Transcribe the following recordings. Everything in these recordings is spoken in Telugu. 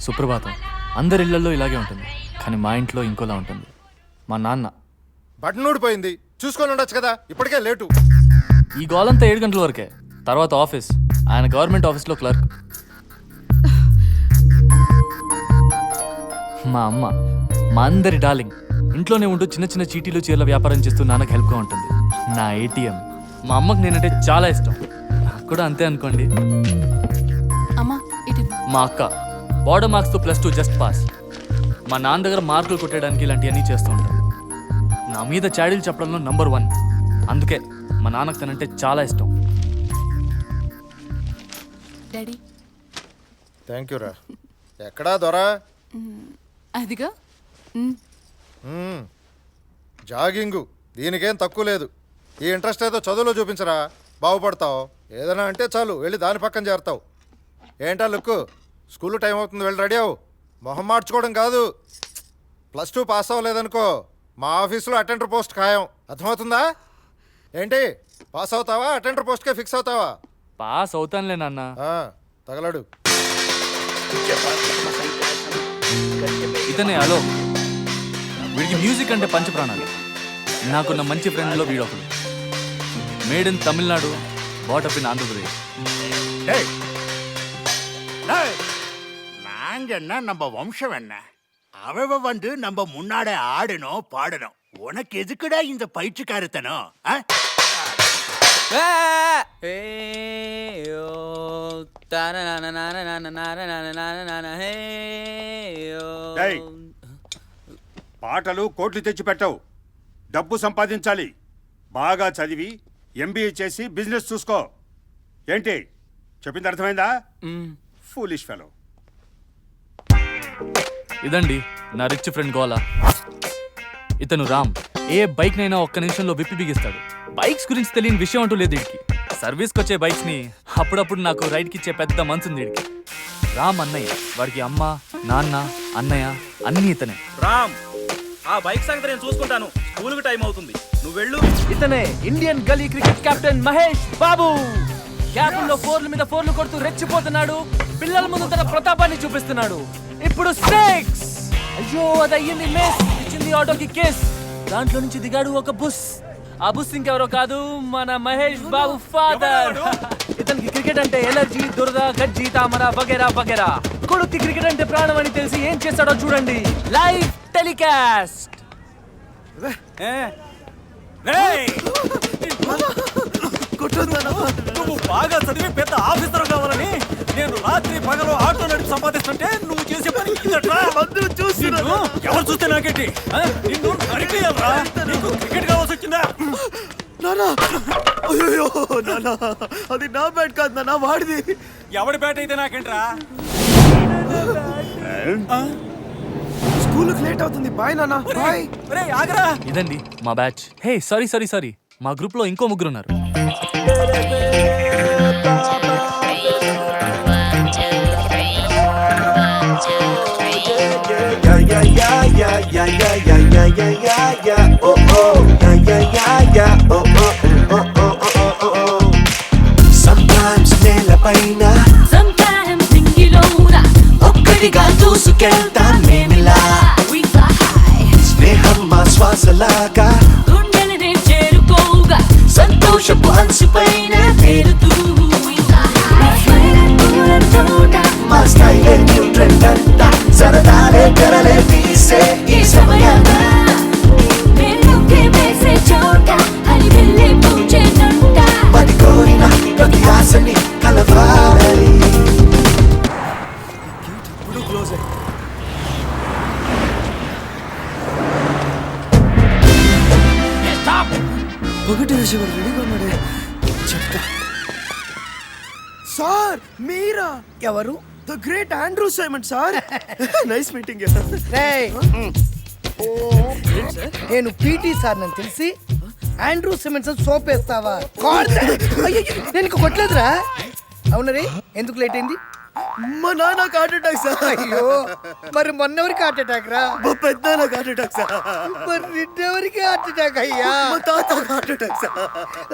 సుప్రభాతం. అందరి ఇళ్లలో ఇలాగే ఉంటుంది, కానీ మా ఇంట్లో ఇంకోలా ఉంటుంది. మా నాన్న బటన్ ఊడిపోయింది, చూసుకొని ఉండొచ్చు కదా, ఇప్పటికే లేటు. ఈ గోలంతా 7 గంటల వరకే. తర్వాత ఆఫీస్. ఆయన గవర్నమెంట్ ఆఫీస్లో క్లర్క్. మా అమ్మ మా అందరి డార్లింగ్. ఇంట్లోనే ఉంటూ చిన్న చిన్న చీటీలు చీరల వ్యాపారం చేస్తూ నాన్నకు హెల్ప్గా ఉంటుంది. నా ఏటీఎం. మా అమ్మకు నేనంటే చాలా ఇష్టం, నాకు కూడా అంతే అనుకోండి. మా అక్క బార్డర్ మార్క్స్తో +2 జస్ట్ పాస్. మా నాన్న దగ్గర మార్కులు కొట్టడానికి ఇలాంటివన్నీ చేస్తూ ఉంటాను. నా మీద చాడీలు చెప్పడంలో నంబర్ 1. అందుకే మా నాన్నకు తనంటే చాలా ఇష్టం. డాడీ థ్యాంక్ యూ రా. ఎక్కడా దొరా? అదిగా జాగింగు, దీనికేం తక్కువ లేదు. ఈ ఇంట్రెస్ట్ ఏదో చదువులో చూపించరా, బాగుపడతావు. ఏదైనా అంటే చాలు వెళ్ళి దాని పక్కన చేరతావు. ఏంటా లుక్కు, స్కూల్ టైం అవుతుంది, వెళ్ళి రెడీ అవు. మొహం మార్చుకోవడం కాదు. +2 పాస్ అవ్వలేదనుకో, మా ఆఫీసులో అటెండర్ పోస్ట్ ఖాయం. అర్థమవుతుందా? ఏంటి, పాస్ అవుతావా, అటెండర్ పోస్ట్కే ఫిక్స్ అవుతావా? పాస్ అవుతానులే నాన్న. తగలడు. ఇతనే హలో. వీడికి మ్యూజిక్ అంటే పంచప్రాణాలు. నాకున్న మంచి ఫ్రెండ్లో వీడొకడు. Made in Tamil Nadu, brought up in Andhra Pradesh. நாங்க என்ன நம்ம வம்சம் என்ன? அவ வந்து நம்ம முன்னாடி ஆடணும் பாடணும். உனக்கு எதுக்குடா இந்த பயிற்சிக்காரத்தனம்? పాటలు కోట్లు తెచ్చి పెట్టవు. డబ్బు సంపాదించాలి. బాగా చదివి MBA చేసి బిజినెస్ చూసుకో. ఏంటి చెప్పింది అర్థమైందా? Foolish fellow. ఇదండి నా రిచ్ ఫ్రెండ్ గోలా. ఇతను రామ్. ఏ బైక్ నైనా ఒక్క నిమిషంలో విప్పి బిగిస్తాడు. బైక్స్ గురించి తెలియని విషయం అంటూ లేదు వీడికి. సర్వీస్కి వచ్చే బైక్స్ ని అప్పుడప్పుడు నాకు రైడ్కి ఇచ్చే పెద్ద మనసుంది వీడికి. రామ్ అన్నయ్య. వాడికి అమ్మ, నాన్న, అన్నయ్య అన్నీ ఇతనే. రామ్, ఆ బైక్ సంగతి నేను చూసుకుంటాను. స్కూల్కి టైం అవుతుంది, నువ్వు వెళ్ళు. ఇతనే ఇండియన్ గల్లీ క్రికెట్ కెప్టెన్ మహేష్ బాబు. క్యాపుల్లో 4ల మీద 4లు కొడుతూ రెచ్చిపోతున్నాడు. పిల్లల ముందు తన ప్రతాపాన్ని చూపిస్తున్నాడు. ఇప్పుడు 6. అయ్యో అది అయ్యింది మిస్. ఇచ్చింది ఆటోకి కేస్. దాంట్లో నుంచి దిగాడు ఒక బుస్. ఆ బుస్ ఇంకెవరో కాదు, మన మహేష్ బాబు ఫాదర్. ఇతనికి క్రికెట్ అంటే ఎలర్జీ, దురద, గజ్జి, తామర వగేరా వగేరా. కొడుక్కి క్రికెట్ అంటే ప్రాణం అని తెలిసి ఏం చేస్తాడో చూడండి. Live telecast. నువ్వు బాగా చదివి పెద్ద ఆఫీసర్ కావాలని నేను రాత్రి పగలు ఆటో నడిపి సంపాదిస్తుంటే నువ్వు చేసే పని ఎవరు చూస్తే నాకేంటి? నిన్ను నరికేయాలరా? నీకు క్రికెట్ కావాల్సి వచ్చిందా? అయ్యో నానా, అది నా బ్యాట్ కాదు నానా, వాడిది. ఎవడి బ్యాట్ అయితే నాకేంట్రా? స్కూల్కి లేట్ అవుతుంది. బాయ్ నానా, బాయ్. ఆగరా. ఇదండి మా బ్యాచ్. హే సారీ, మా గ్రూప్ లో ఇంకో ముగ్గురు ఉన్నారు. Sometimes నేలపైన, sometimes నింగిలోన ఒక్కడిగా దూసుకెళ్తాం మేమిలా. స్నేహం మా శ్వాసలాగా గుండెలనే చేరుకోగా సంతోషపు అంచుపైన తేలుతూ మా స్టైలే న్యూ ట్రెండ్ అంట. సరదాలే తెరలే తీసే ఈ సమయాన పది కోరిన ప్రతి ఆశని కలవాలి. ఇప్పుడు క్లోజ్ అయ్యి ఒకటి రిసీవర్ రెడీగా ఉన్నాడే. చెప్తా. సార్ మీరా? ఎవరు? The great Andrew Simon sir. Nice meeting. నేను పీటీ సార్ నన్ను తెలిసి ఆండ్రూ సిమెంట్స్ సోప్ వేస్తావా? నేను కొట్టలేదురా. అవునరే, ఎందుకు లేట్ అయింది? మా నాన్నకు హార్ట్ అటాక్ సార్. అయ్యో, మరి మొన్నెవరికి హార్ట్ అటాక్ రా? మా పెద్దనాన్నకు హార్ట్ అటాక్ సార్. మరి నిన్నెవరికి హార్ట్ అటాక్ అయ్యా? మా తాతకు heart attack sir.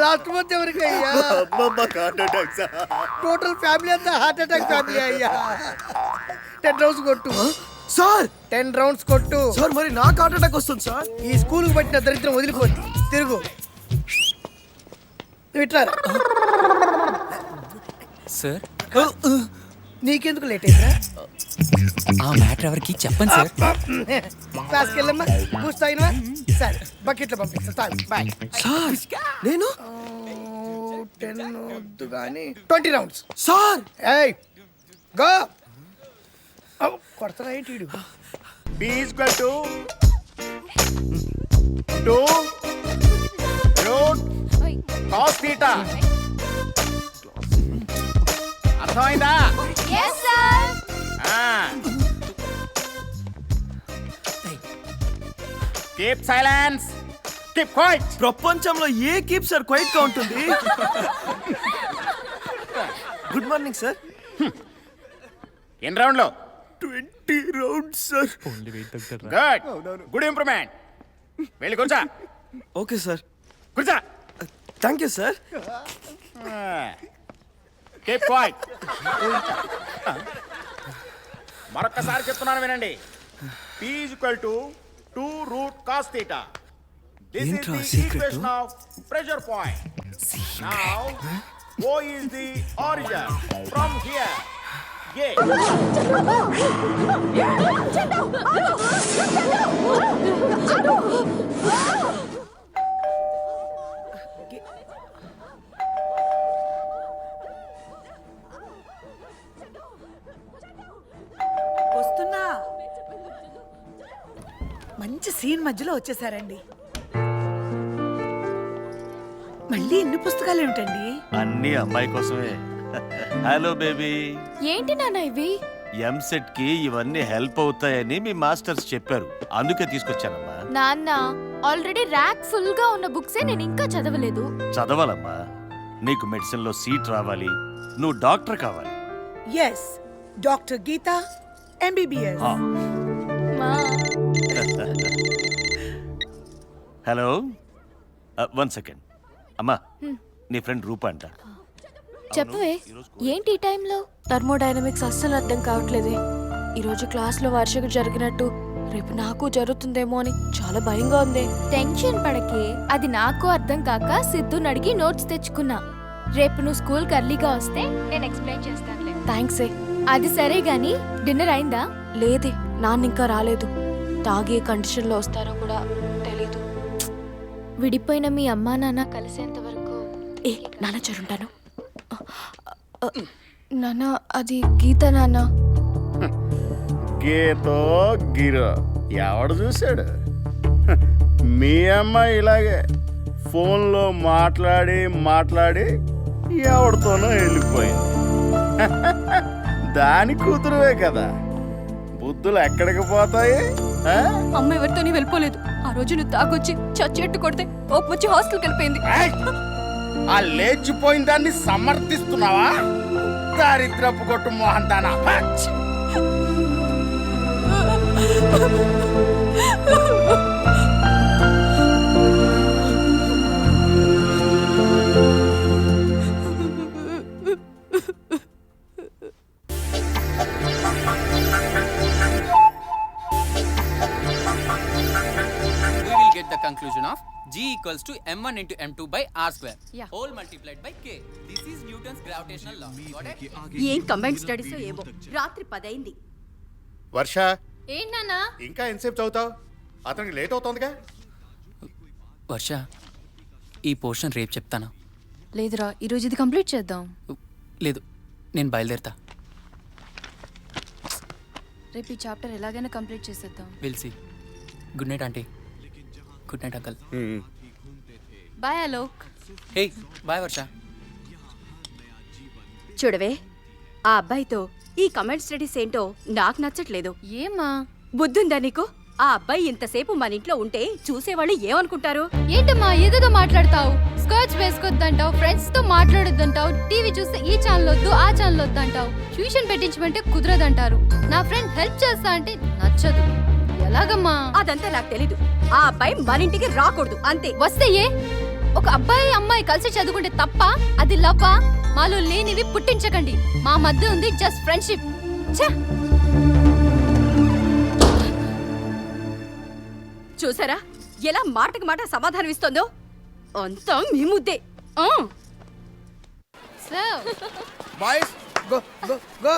Last month ఎవరికి అయ్యా? మా అమ్మమ్మకు heart attack sir. Total family అంతా హార్ట్ అటాక్ ఫ్యామిలీ అయ్యా. 10 రౌండ్స్ కొట్టు సార్ 10 రౌండ్స్ కొట్టు. సార్ మరి నాకు హార్ట్ అటాక్ వస్తుంది సార్. ఈ స్కూల్ కు పట్టిన దరిద్రం వదిలిపోద్ది. తిరుగు నువ్వు ఇట్లా రా. సార్ నీకెందుకు లేట్ అయిందా? ఆ మ్యాటర్ ఎవరికి చెప్పండి సార్. క్లాస్కి వెళ్ళమ్మా. బూస్ట్ తాగినవా? సరే బకెట్లో పంపిస్తా. తాగు. బాయ్. సార్ నేను 10 వద్దు కానీ 20 రౌండ్స్. సార్ ఏయ్ గో. కొడతారా ఏంటి వీడు? P equal to 2 root cos theta. అర్థమైందా? Keep silence, keep quiet. ప్రపంచంలో ఏ కీప్ సార్ క్వైట్ గా ఉంటుంది? Good morning sir. ఎన్ని రౌండ్లో? 20 rounds sir. Good, good improvement. వెళ్ళి కూర్చో. Okay sir. కూర్చో. Thank you sir. Keep quiet. మరొక్కసారి చెప్తున్నాను వినండి. P is equal to 2 root cos theta. This is ఏంట్రా the secret? equation of pressure point. Now, O is the origin. From here, A. వస్తున్నా. మంచి సీన్ మధ్యలో వచ్చేసారండి. మళ్ళీ ఎన్ని పుస్తకాలు ఏమిటండి? అన్ని అమ్మాయి కోసమే. Hello baby. ఏంటి నాన్న ఇవి? ఎంసెట్ కి ఇవన్నీ హెల్ప్ అవుతాయని మీ మాస్టర్స్ చెప్పారు, అందుకే తీసుకొచ్చానమ్మా. నాన్న ఆల్రెడీ ర్యాక్ ఫుల్ గా ఉన్న బుక్సే నేను ఇంకా చదవలేదు. చదవాలమ్మా. నీకు మెడిసిన్ లో సీట్ రావాలి, నువ్వు డాక్టర్ కావాలి. ఎస్, డాక్టర్ గీత MBBS. మా హలో, 1 సెకండ్. అమ్మా, నీ ఫ్రెండ్ రూపా అంట. చెప్పవే, ఏంటి ఈ టైంలో? థర్మోడైనమిక్స్ అస్సలు అర్థం కావట్లేదే. ఈరోజు క్లాస్లో వర్షకు జరిగినట్టు రేపు నాకు జరుగుతుందేమో అని చాలా భయంగా ఉంది. టెన్షన్ పడకే, అది నాకు అర్థం కాక సిద్ధుని అడిగి నోట్స్ తెచ్చుకున్నా. రేపు నువ్వు స్కూల్ ఎర్లీగా వస్తే నేను ఎక్స్ప్లెయిన్ చేస్తానులే. థ్యాంక్స్. అది సరే గాని డిన్నర్ అయిందా? లేదే, నాన్న ఇంకా రాలేదు. తాగే కండిషన్లో వస్తారో కూడా తెలీదు. విడిపోయిన మీ అమ్మా నాన్న కలిసేంత వరకు నాన్న చరుంటాను. నాన్న అది గీత నాన్న. గీతో గిరో ఎవడు చూశాడు? మీ అమ్మ ఇలాగే ఫోన్లో మాట్లాడి మాట్లాడి ఎవరితోనో వెళ్ళిపోయింది. దాని కూతురువే కదా, బుద్ధులు ఎక్కడికి పోతాయి? అమ్మ ఎవరితోని వెళ్ళిపోలేదు. ఆ రోజు నువ్వు తాగొచ్చి చచ్చెట్టు కొడితే వచ్చి హాస్టల్కి వెళ్ళిపోయింది. ఆ లేచిపోయిన దాన్ని సమర్థిస్తున్నావా? దారిద్రపు కొట్టు మోహన్ దానా. Conclusion of G equals to m1 into m2 by r square, Yeah. whole multiplied by k. This is Newton's gravitational law. Got it? ఏం కంబైన్ స్టడీస్ ఏమో. రాత్రి 10 అయింది. వర్ష ఏంటన్నా? ఇంకా ఎంతసేపు చదువుతావు? అతనికి లేట్ అవుతుందిగా. వర్ష, ఈ పోర్షన్ రేపు చెప్తాను. లేదురా, ఈరోజు ఇది కంప్లీట్ చేద్దాం. లేదు, నేను బయలుదేరుతా. రేపు ఈ చాప్టర్ ఎలాగైనా కంప్లీట్ చేసేద్దాం. Will see. Good night aunty. Good night uncle. Bye Alok. Hey bye Varsha. చూడవే, ఆ అబ్బాయితో ఈ కమెంట్ స్టడీస్ ఏంటో నాకు నచ్చట్లేదు. ఏమా బుద్ధుందా నీకు? ఆ అబ్బాయి ఇంతసేపు మన ఇంట్లో ఉంటే చూసేవాళ్ళు ఏమనుకుంటారు? ఏంటమ్మా ఏదేదో మాట్లాడతావు? స్కర్ట్స్ వేసుకోవద్దంటావు, ఫ్రెండ్స్ తో మాట్లాడొద్దంటావు, టీవీ చూస్తే ఈ ఛానల్ వద్దు ఆ ఛానల్ వద్దంటావు, ట్యూషన్ పెట్టించమంటే కుదరదంటారు, నా ఫ్రెండ్ హెల్ప్ చేస్తా అంటే నచ్చదు. ఎలాగమ్మా? అదంతా నాకు తెలీదు. ఆ అబ్బాయి మన ఇంటికి రాకూడదు, అంతే. వస్తే ఏ? ఒక అబ్బాయి అమ్మాయి కలిసి చదువుకుంటే తప్ప? అది లవ్వా? మాలో లేనివి పుట్టించకండి. మా మధ్య ఉంది జస్ట్ ఫ్రెండ్షిప్. చూసారా ఎలా మాటకి మాట సమాధానం ఇస్తుందో? అంతా మీ ముద్దే. Boys go go go.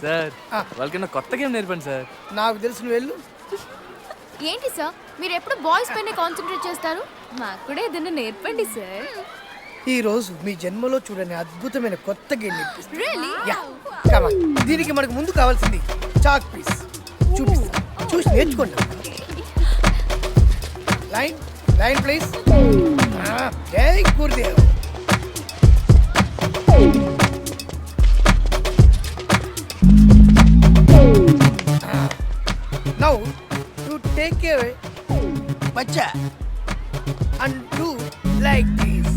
Sir వాళ్ళకన్నా కొత్త గేమ్ నేర్పండి సార్. నాకు తెలిసిన వెళ్ళు. ఏంటి సార్ మీరు ఎప్పుడు బాయ్స్ పైన కాన్సన్ట్రేట్ చేస్తారు? మాకు కూడా ఏదైనా నేర్పండి సార్. ఈ రోజు మీ జన్మలో చూడని అద్భుతమైన కొత్త గేమ్ నేర్పిస్తాను. Really? Yeah, come on. దీనికి మనకు ముందు కావాల్సింది చాక్ పీస్. చూపిస్తా, చూసి నేర్చుకోండి. Line line please. జై Gurudev. Now you take away bacha and do like this.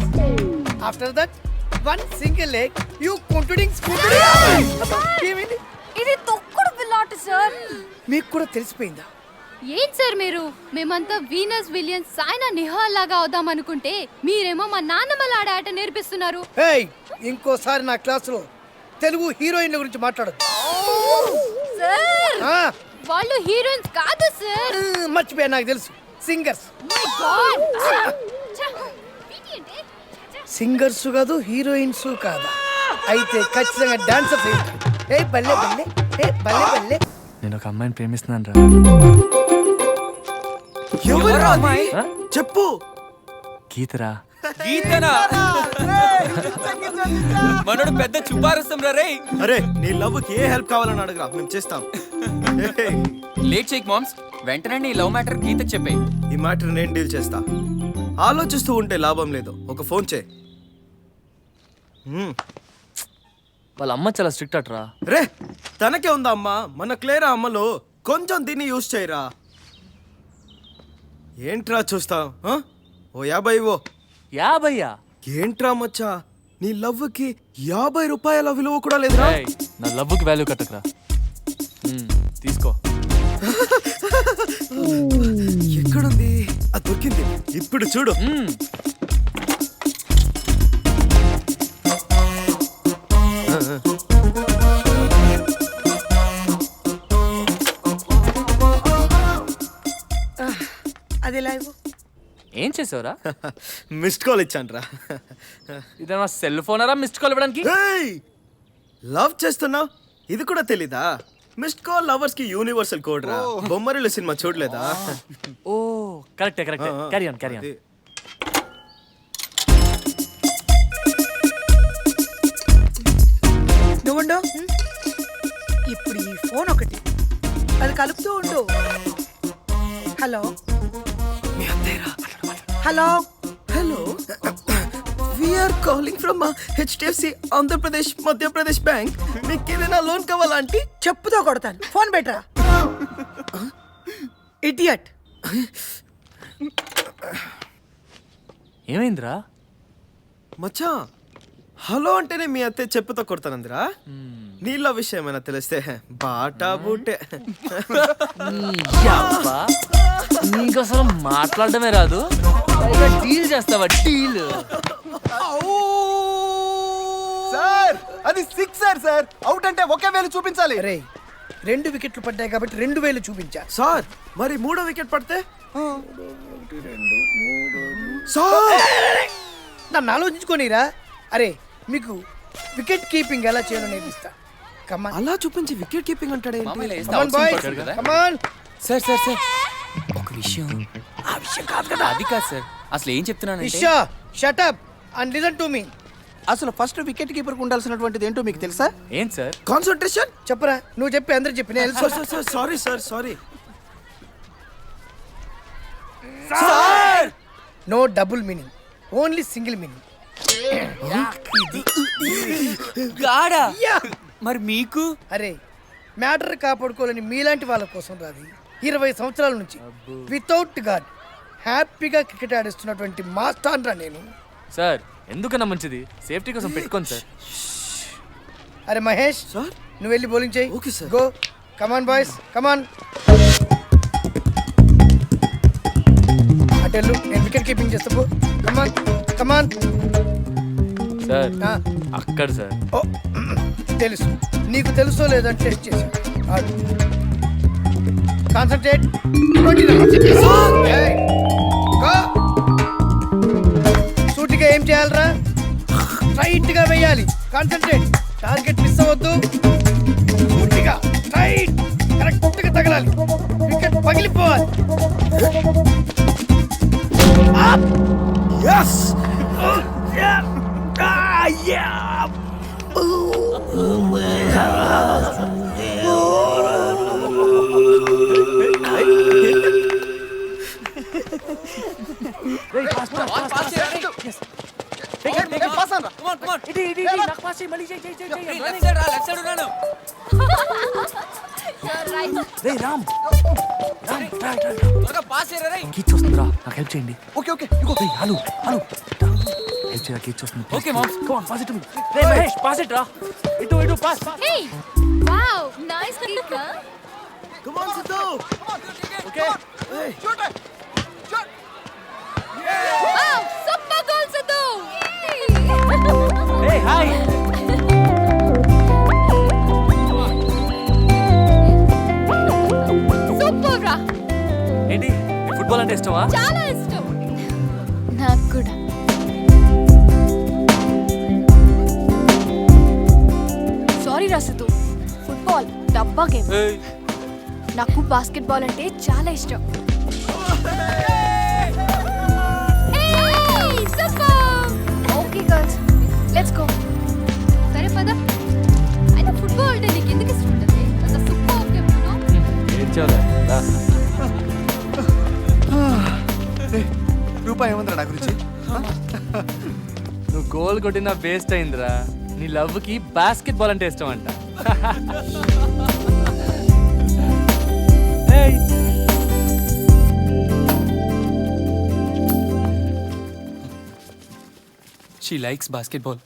After that, one single leg, you continuing scooting. ఇది తొక్కుడు పిల్లాట సార్. మీకు కూడా తెలిసిపోయిందా? ఏం సార్ మీరు? మేమంతా వీనస్ విలియన్స్ సాయినా నిహాల్ లాగా అవుదాం అనుకుంటే మీరేమో మా నాన్నమ్మల ఆట నేర్పిస్తున్నారు. ఏయ్, ఇంకోసారి నా క్లాసులో తెలుగు హీరోయిన్ల గురించి మాట్లాడదు. సార్ వాళ్ళు హీరోయిన్స్ కాదు సార్. మర్చిపోయా, నాకు తెలుసు. సింగర్స్. సింగర్స్ కాదు, హీరోయిన్స్ కాదా? అయితే ఖచ్చితంగా డాన్సర్స్. ఏ బల్లె బల్లె, ఏ బల్లె బల్లె. నేను ఒక అమ్మాయిని ప్రేమిస్తున్నాను రా. ఎవరు అమ్మాయి? చెప్పు. గీతరా. గీతనా? మనోడు పెద్ద చుపారసం రా రే. అరే నీ లవ్ కి ఏ హెల్ప్ కావాలని అడగరా, మేము చేస్తాం. లేట్ చేయక్ మామ్స్, వెంటనే నీ లవ్ మ్యాటర్ గీతకి చెప్పేయ్. ఈ మ్యాటర్ నేను డీల్ చేస్తా. ఆలోచిస్తూ ఉంటే లాభం లేదు, ఒక ఫోన్ చేయి. వాళ్ళ అమ్మ చాలా స్ట్రిక్ట్ అట్రా. రే తనకే ఉందా అమ్మ? మన క్లేరా అమ్మలో కొంచెం దీన్ని యూజ్ చేయరా. ఏంట్రా చూస్తావు? ఓ 50 ఇవ్వు. 50? ఏంట్రా మచ్చా, నీ లవ్కి 50 రూపాయల విలువ కూడా లేదురా. ఏయ్, నా లవ్వుకి వాల్యూ కట్టకరా. తీసుకో. ఎక్కడుంది? అది దొరికింది. ఇప్పుడు చూడు. అది లైవ్. ఏం చేసావురా? మిస్డ్ కాల్ ఇచ్చాను రా. ఇదేమన్నా సెల్ ఫోనరా మిస్డ్ కాల్ ఇవ్వడానికి? లవ్ చేస్తున్నావు, ఇది కూడా తెలీదా? మిస్డ్ కాల్ లవర్స్ కి యూనివర్సల్ కోడ్ రా. బొమ్మరిల్లు సినిమా చూడలేదా? ఓ కరెక్టే కరెక్టే. Carry on carry on. నువ్వుండు. ఇప్పుడు ఈ ఫోన్ ఒకటి అది కలుపుతూ ఉండు. Hello hello hello, we're calling from HDFC Andhra Pradesh Madhya Pradesh bank. మీకు ఏదైనా లోన్ కావాలా ఆంటీ? చెప్పుతో కొడతాను. ఫోన్ బెటరా ఇడియట్. ఏమైందిరా? మచ్చా హలో అంటేనే మీ అత్తే చెప్పుతో కొడతానందిరా. నీళ్ళ విషయం ఏమైనా తెలిస్తే బాటా బూటే. నీకు అసలు మాట్లాడమే రాదు, డీల్ చేస్తావా? డీల్ సార్ అది సిక్సర్ సార్. అవుట్ అంటే ఒకే వేలు చూపించాలి. అరే 2 వికెట్లు పడ్డాయి కాబట్టి 2 వేలు చూపించా. సార్ మరి 3వ వికెట్ పడితే? సార్ నన్ను ఆలోచించుకోనిరా. అరే మీకు వికెట్ కీపింగ్ ఎలా చేయాలో నేర్పిస్తా. కమాన్. అలా చూపించి వికెట్ కీపింగ్ అంటాడే. కమాన్ బాయ్స్, కమాన్. సార్ సార్ సార్ ఒక విషయం. ఆ విషయం కాదు కదా. అది కాదు సార్, అసలు ఏం చెప్తున్నానంటే Isha shut up and listen to me. అసలు ఫస్ట్ వికెట్ కీపర్ కు ఉండాల్సినటువంటిది ఏంటో మీకు తెలుసా? ఏం సార్? కాన్సంట్రేషన్. చెప్పరా, నువ్వు చెప్పి అందరు చెప్పి. Sorry sir, sorry. No double meaning, only single meaning. గాడా మరి మీకు? అరే మ్యాటర్ కాపాడుకోవాలని మీలాంటి వాళ్ళ కోసం రాది. 20 సంవత్సరాల నుంచి వితౌట్ గాడ్ హ్యాపీగా క్రికెట్ ఆడిస్తున్నటువంటి మాస్టర్ రా నేను. సార్ ఎందుకన్నా మంచిది, సేఫ్టీ కోసం పెట్టుకోండి సార్. అరే మహేష్ సార్ నువ్వు వెళ్ళి బౌలింగ్ చేయి. Okay sir. Go come on boys come on. అటెల్లు, నేను వికెట్ కీపింగ్ చేస్తా. పో కమాన్ కమాన్. సార్ అక్కడ సార్. ఓ తెలుసు. నీకు తెలుసో లేదని టెస్ట్ చేశా. ఆడు కాన్సంట్రేట్. సూటిగా ఏం చేయాలరా? స్ట్రైట్ గా వేయాలి. కాన్సంట్రేట్. టార్గెట్ మిస్ అవ్వద్దు. సూటిగా స్ట్రైట్ కరెక్ట్ గా తగలాలి. వికెట్ పగిలిపోవాలి. Yes! కీచ్ వస్తుందిరా, నాకు హెల్ప్ చేయండి. Okay, okay, you go. Hello hello help చేయరా, కీచ్ వస్తుంది. Okay ma'am, come on, pass it to me. రే మహేష్, పాస్ ఇట్ రా. ఇటు pass. Hey! Wow, nice kick. Come on, Sidhu. Okay. Wow, super goal, Sidhu. Hey hi. Super రా. ఏంటి, ఫుట్బాల్ అంటే ఇష్టమా? చాలా ఇష్టం. నాకు కూడా. సారీ రా సిద్ధు, ఫుట్బాల్ డబ్బా గేమ్. ఏయ్, నాకు బాస్కెట్బాల్ అంటే చాలా ఇష్టం. Hey, super. Okay girls, let's go. సరే పద. అయినా ఫుట్బాల్ అంటే నీకు ఎందుకు ఇష్టం ఉంటుంది? అంత సూపర్ గేమ్ నో. ఏడ్చావులే, రా. రూపాయి ఏమంటారా నా గురించి? నువ్వు గోల్ కొట్టినా వేస్ట్ అయిందిరా. నీ లవ్ కి బాస్కెట్ బాల్ అంటే ఇష్టం అంట. ఏయ్, షీ లైక్స్ బాస్కెట్బాల్.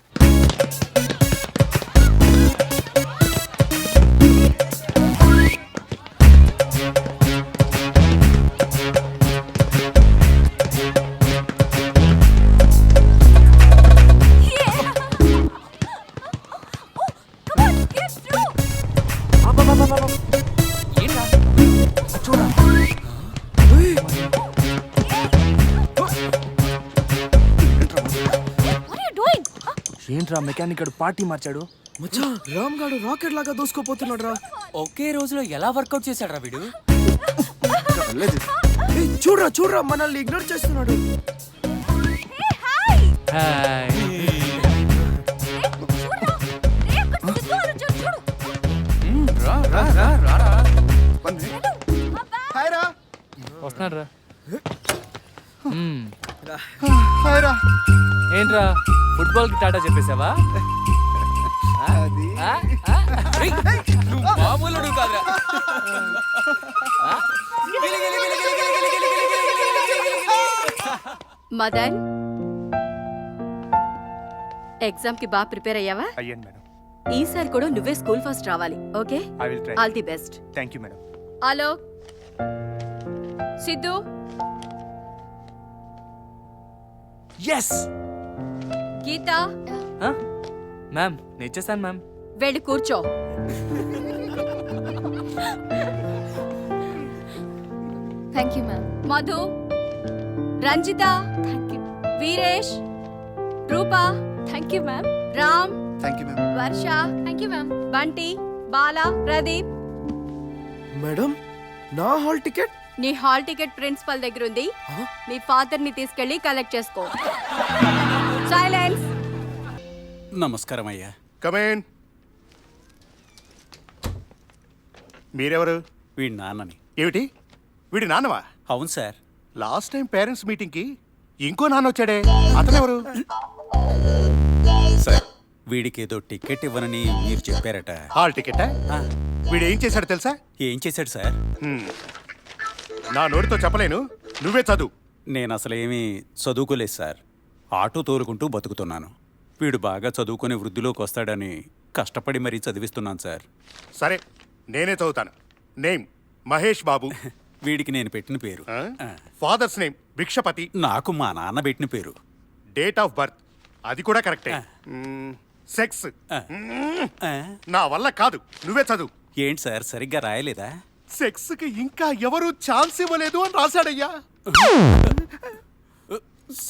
ఏంట్రా మెకానిక్ గడు పార్టీ మార్చాడు? మచ్చా, రామ్ గాడు రాకెట్ లాగా దూసుకోపోతున్నాడు రా. ఒకే రోజులో ఎలా వర్కౌట్ చేశాడు రా వీడు? చూడరా మనల్ని ఇగ్నోర్ చేస్తున్నాడు. హాయ్. వస్తున్నాడు రా. ఏంట్రా, ఫుట్బాల్ కి టాటా చెప్పేసావా? రేయ్, నువ్వు మామూలుడు కాదురా. మదన్, ఎగ్జామ్ కి బాగా ప్రిపేర్ అయ్యావా? అయ్యాను మేడం. ఈసారి కూడా నువ్వే స్కూల్ ఫస్ట్ రావాలి. Okay, I will try. All the best. Thank you madam. Alok, Siddhu, yes Geetha, ma'am, నేను ఇచ్చేసాను మ్యామ్. వెళ్ళి కూర్చో. Thank you ma'am. Madhu, Ranjitha, thank you. Veeresh, Roopa, thank you ma'am. Ram, thank you ma'am. Varsha, thank you ma'am. Bunty, Bala, Pradeep. Madam, నా హాల్ టికెట్? నీ హాల్ టికెట్ ప్రిన్సిపల్ దగ్గర ఉంది. మీ ఫాదర్ ని తీసుకెళ్లి కలెక్ట్ చేసుకో. సైలెన్స్. నమస్కారం అయ్యా. కమేన్. మీరెవరు? వీడి నాన్నని. ఏమిటి, వీడి నాన్నవా? అవును sir. Last time parents meeting కి ఇంకో నాన్న వచ్చాడే, అతనెవరు? సార్, వీడికి ఏదో టికెట్ ఇవ్వనని మీరు చెప్పారట. Hall ticket? వీడు ఏం చేశాడు తెలుసా? ఏం చేశాడు సార్? నా నోటితో చెప్పలేను, నువ్వే చదువు. నేను అసలేమీ చదువుకోలేదు సార్. ఆటో తోలుకుంటూ బతుకుతున్నాను. వీడు బాగా చదువుకుని వృద్ధిలోకి వస్తాడని కష్టపడి మరీ చదివిస్తున్నాను సార్. సరే, నేనే చదువుతాను. నేమ్ మహేష్ బాబు. వీడికి నేను పెట్టిన పేరు. Father's name Bhikshapathi. నాకు మా నాన్న పెట్టిన పేరు. డేట్ ఆఫ్ బర్త్ అది కూడా కరెక్టే. సెక్స్ ఆ? నా వల్ల కాదు, నువ్వే చదువు. ఏంటి సార్ సరిగ్గా రాయలేదా? సెక్స్ కి ఇంకా ఎవరు ఛాన్స్ ఇవ్వలేదు అని రాశాడయ్యా.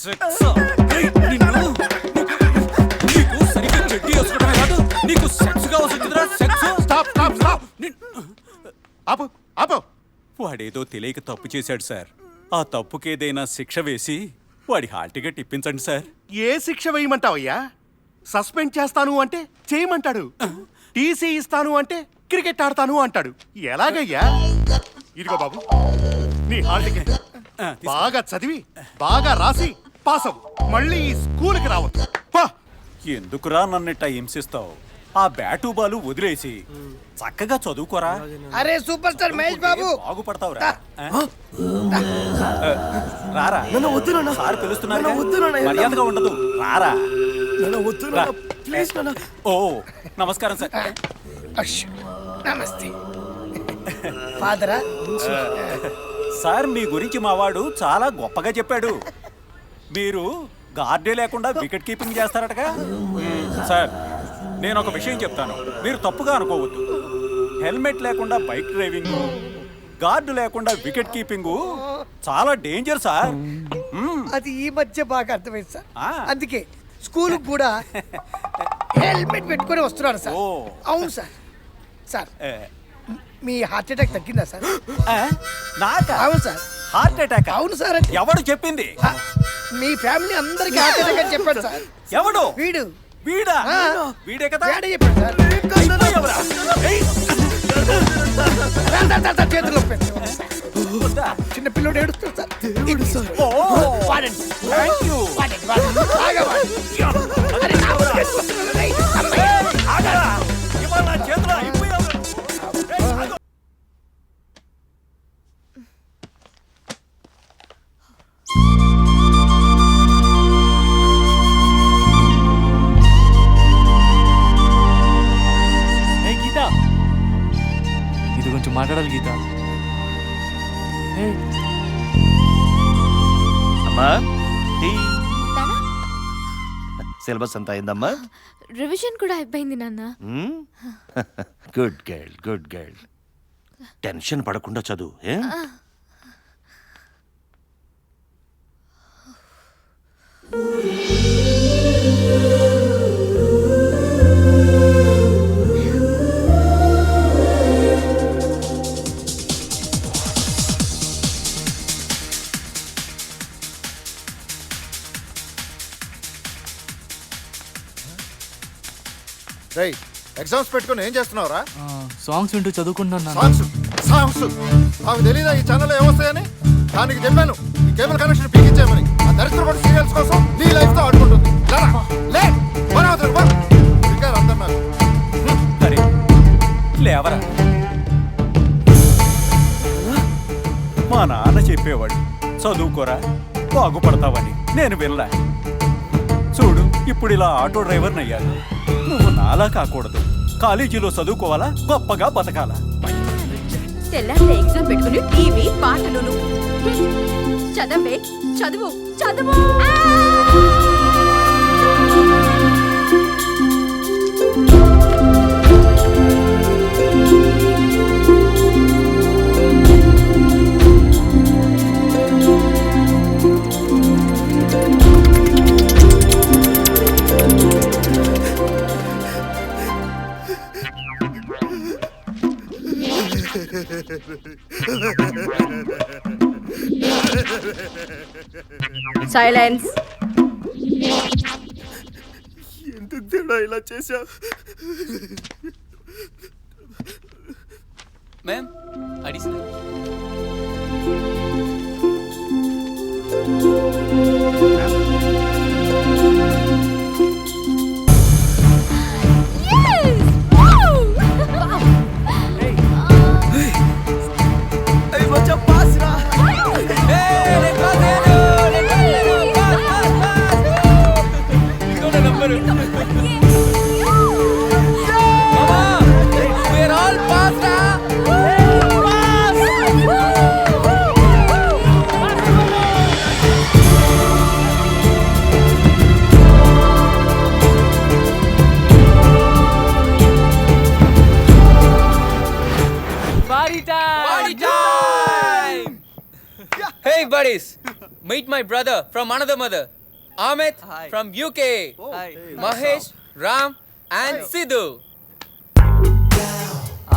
సెక్స్ నీకు సరిగ్గా చెడ్డీ వేసుకోవడమే కాదు, నీకు సెక్స్ గా వస్తుందిరా సెక్స్. Stop stop stop. ఆపు ఆపు. వాడేదో తెలియక తప్పు చేశాడు సార్. ఆ తప్పుకేదైనా శిక్ష వేసి వాడి హాల్ టికెట్ ఇప్పించండి సార్. ఏ శిక్ష వేయమంటావయ్యా? సస్పెండ్ చేస్తాను అంటే చేయమంటాడు, టీసీ ఇస్తాను అంటే క్రికెట్ ఆడతాను అంటాడు. ఎలాగయ్యా? ఇదిగో బాబు నీ హాల్ టికెట్. బాగా చదివి బాగా రాసి పాస్ అవ్వు, మళ్ళీ ఈ స్కూల్కి రావద్దు. పో. ఎందుకురా నన్నిట్ట హింసిస్తావు? ఆ బ్యాటు బాలు వదిలేసి చక్కగా చదువుకోరా. అరే సూపర్ స్టార్ మహేష్ బాబు, బాగుపడతావురా. రారా, నాన్న వద్దు నాన్న. సార్ పిలుస్తున్నారు, నాన్న వద్దు నాన్న. మర్యాదగా ఉండదు. రారా. నాన్న వద్దు నాన్న, ప్లీజ్ నాన్న. ఓ నమస్కారం సార్. నమస్తే ఫాదరా. సార్ మీ గురించి మా వాడు చాలా గొప్పగా చెప్పాడు. మీరు గార్డే లేకుండా వికెట్ కీపింగ్ చేస్తారటగా. సార్ నేను ఒక విషయం చెప్తాను, మీరు తప్పుగా అనుకోవద్దు. హెల్మెట్ లేకుండా బైక్ డ్రైవింగ్, గార్డు లేకుండా వికెట్ కీపింగ్ చాలా డేంజర్ సార్. అది ఈ మధ్య బాగా అర్థమైంది సార్. ఆ. అందుకే స్కూల్ కూడా హెల్మెట్ పెట్టుకొని వస్తున్నాడు సార్. ఓ. అవును సార్. సార్ మీ హార్ట్ అటాక్ తగ్గిందా సార్? నాకా? అవును సార్. Heart attack? అవును సార్. ఎవడు చెప్పింది? మీ ఫ్యామిలీ అందరికి హార్ట్ అటాక్ అని చెప్పాడు సార్. ఎవడు? వీడు. వీడా? ఆ. వీడే కదా? వీడే చెప్పాడు సార్. అయిపోయావురా. ఏయ్. చేతుల్లో చిన్న పిల్లడు ఏడుస్తాడు సార్. ఓ. వాడండి. Thank you. వాడండి, వాడండి. బాగా వాడండి. అరే, నా ఊరు చేసుకుంటున్నాను. ఏయ్, అమ్మాయి. ఆగరా. ఇవాళ నా చేతిలో అయిపోయావురా. ఏయ్, ఆగు. ఏ గీత, ఇది కొంచెం మాట్లాడాలి గీత. ఏయ్, అమ్మా టీ. నాన్న, సిలబస్ అంతా అయిందమ్మా? రివిజన్ కూడా అయిపోయింది నాన్న. Good girl, good girl. Tension పడకుండా చదువు. ఏ? రేయ్ ఎగ్జామ్స్ పెట్టుకుని ఏం చేస్తున్నావురా? సాంగ్స్ వింటూ చదువుకుంటున్నాను నాన్న. సాంగ్స్ సాంగ్స్ నాకు తెలీదా ఈ ఛానల్లో ఏమొస్తాయని? దానికి చెప్పాను ఈ కేబుల్ కనెక్షన్ పీకించామని. ఆ దరిద్రపడి సీరియల్స్ కోసం నీ లైఫ్ తో ఆడుకుంటుంది. లే అందరు నాకు. అరే లేవరా. మా నాన్న చెప్పేవాడు చదువుకోరా బాగుపడతావని. నేను వెళ్ళా. చూడు ఇప్పుడు ఇలా ఆటో డ్రైవర్ని అయ్యాను. నువ్వు నాలా కాకూడదు. కాలేజీలో చదువుకోవాలా, గొప్పగా బతకాలా. తెల్లారితే ఎగ్జామ్ పెట్టుకుని టీవీ పాటలు. చదవే చదువు చదువు. సైలెన్స్. ఎందుకు తేడా ఇలా చేశా? Ma'am additional. అయ్యి బచ్చా పాస్ రా. Come on! Hey buddies, meet my brother from another mother. Amit from UK. Mahesh, Ram and Sidhu.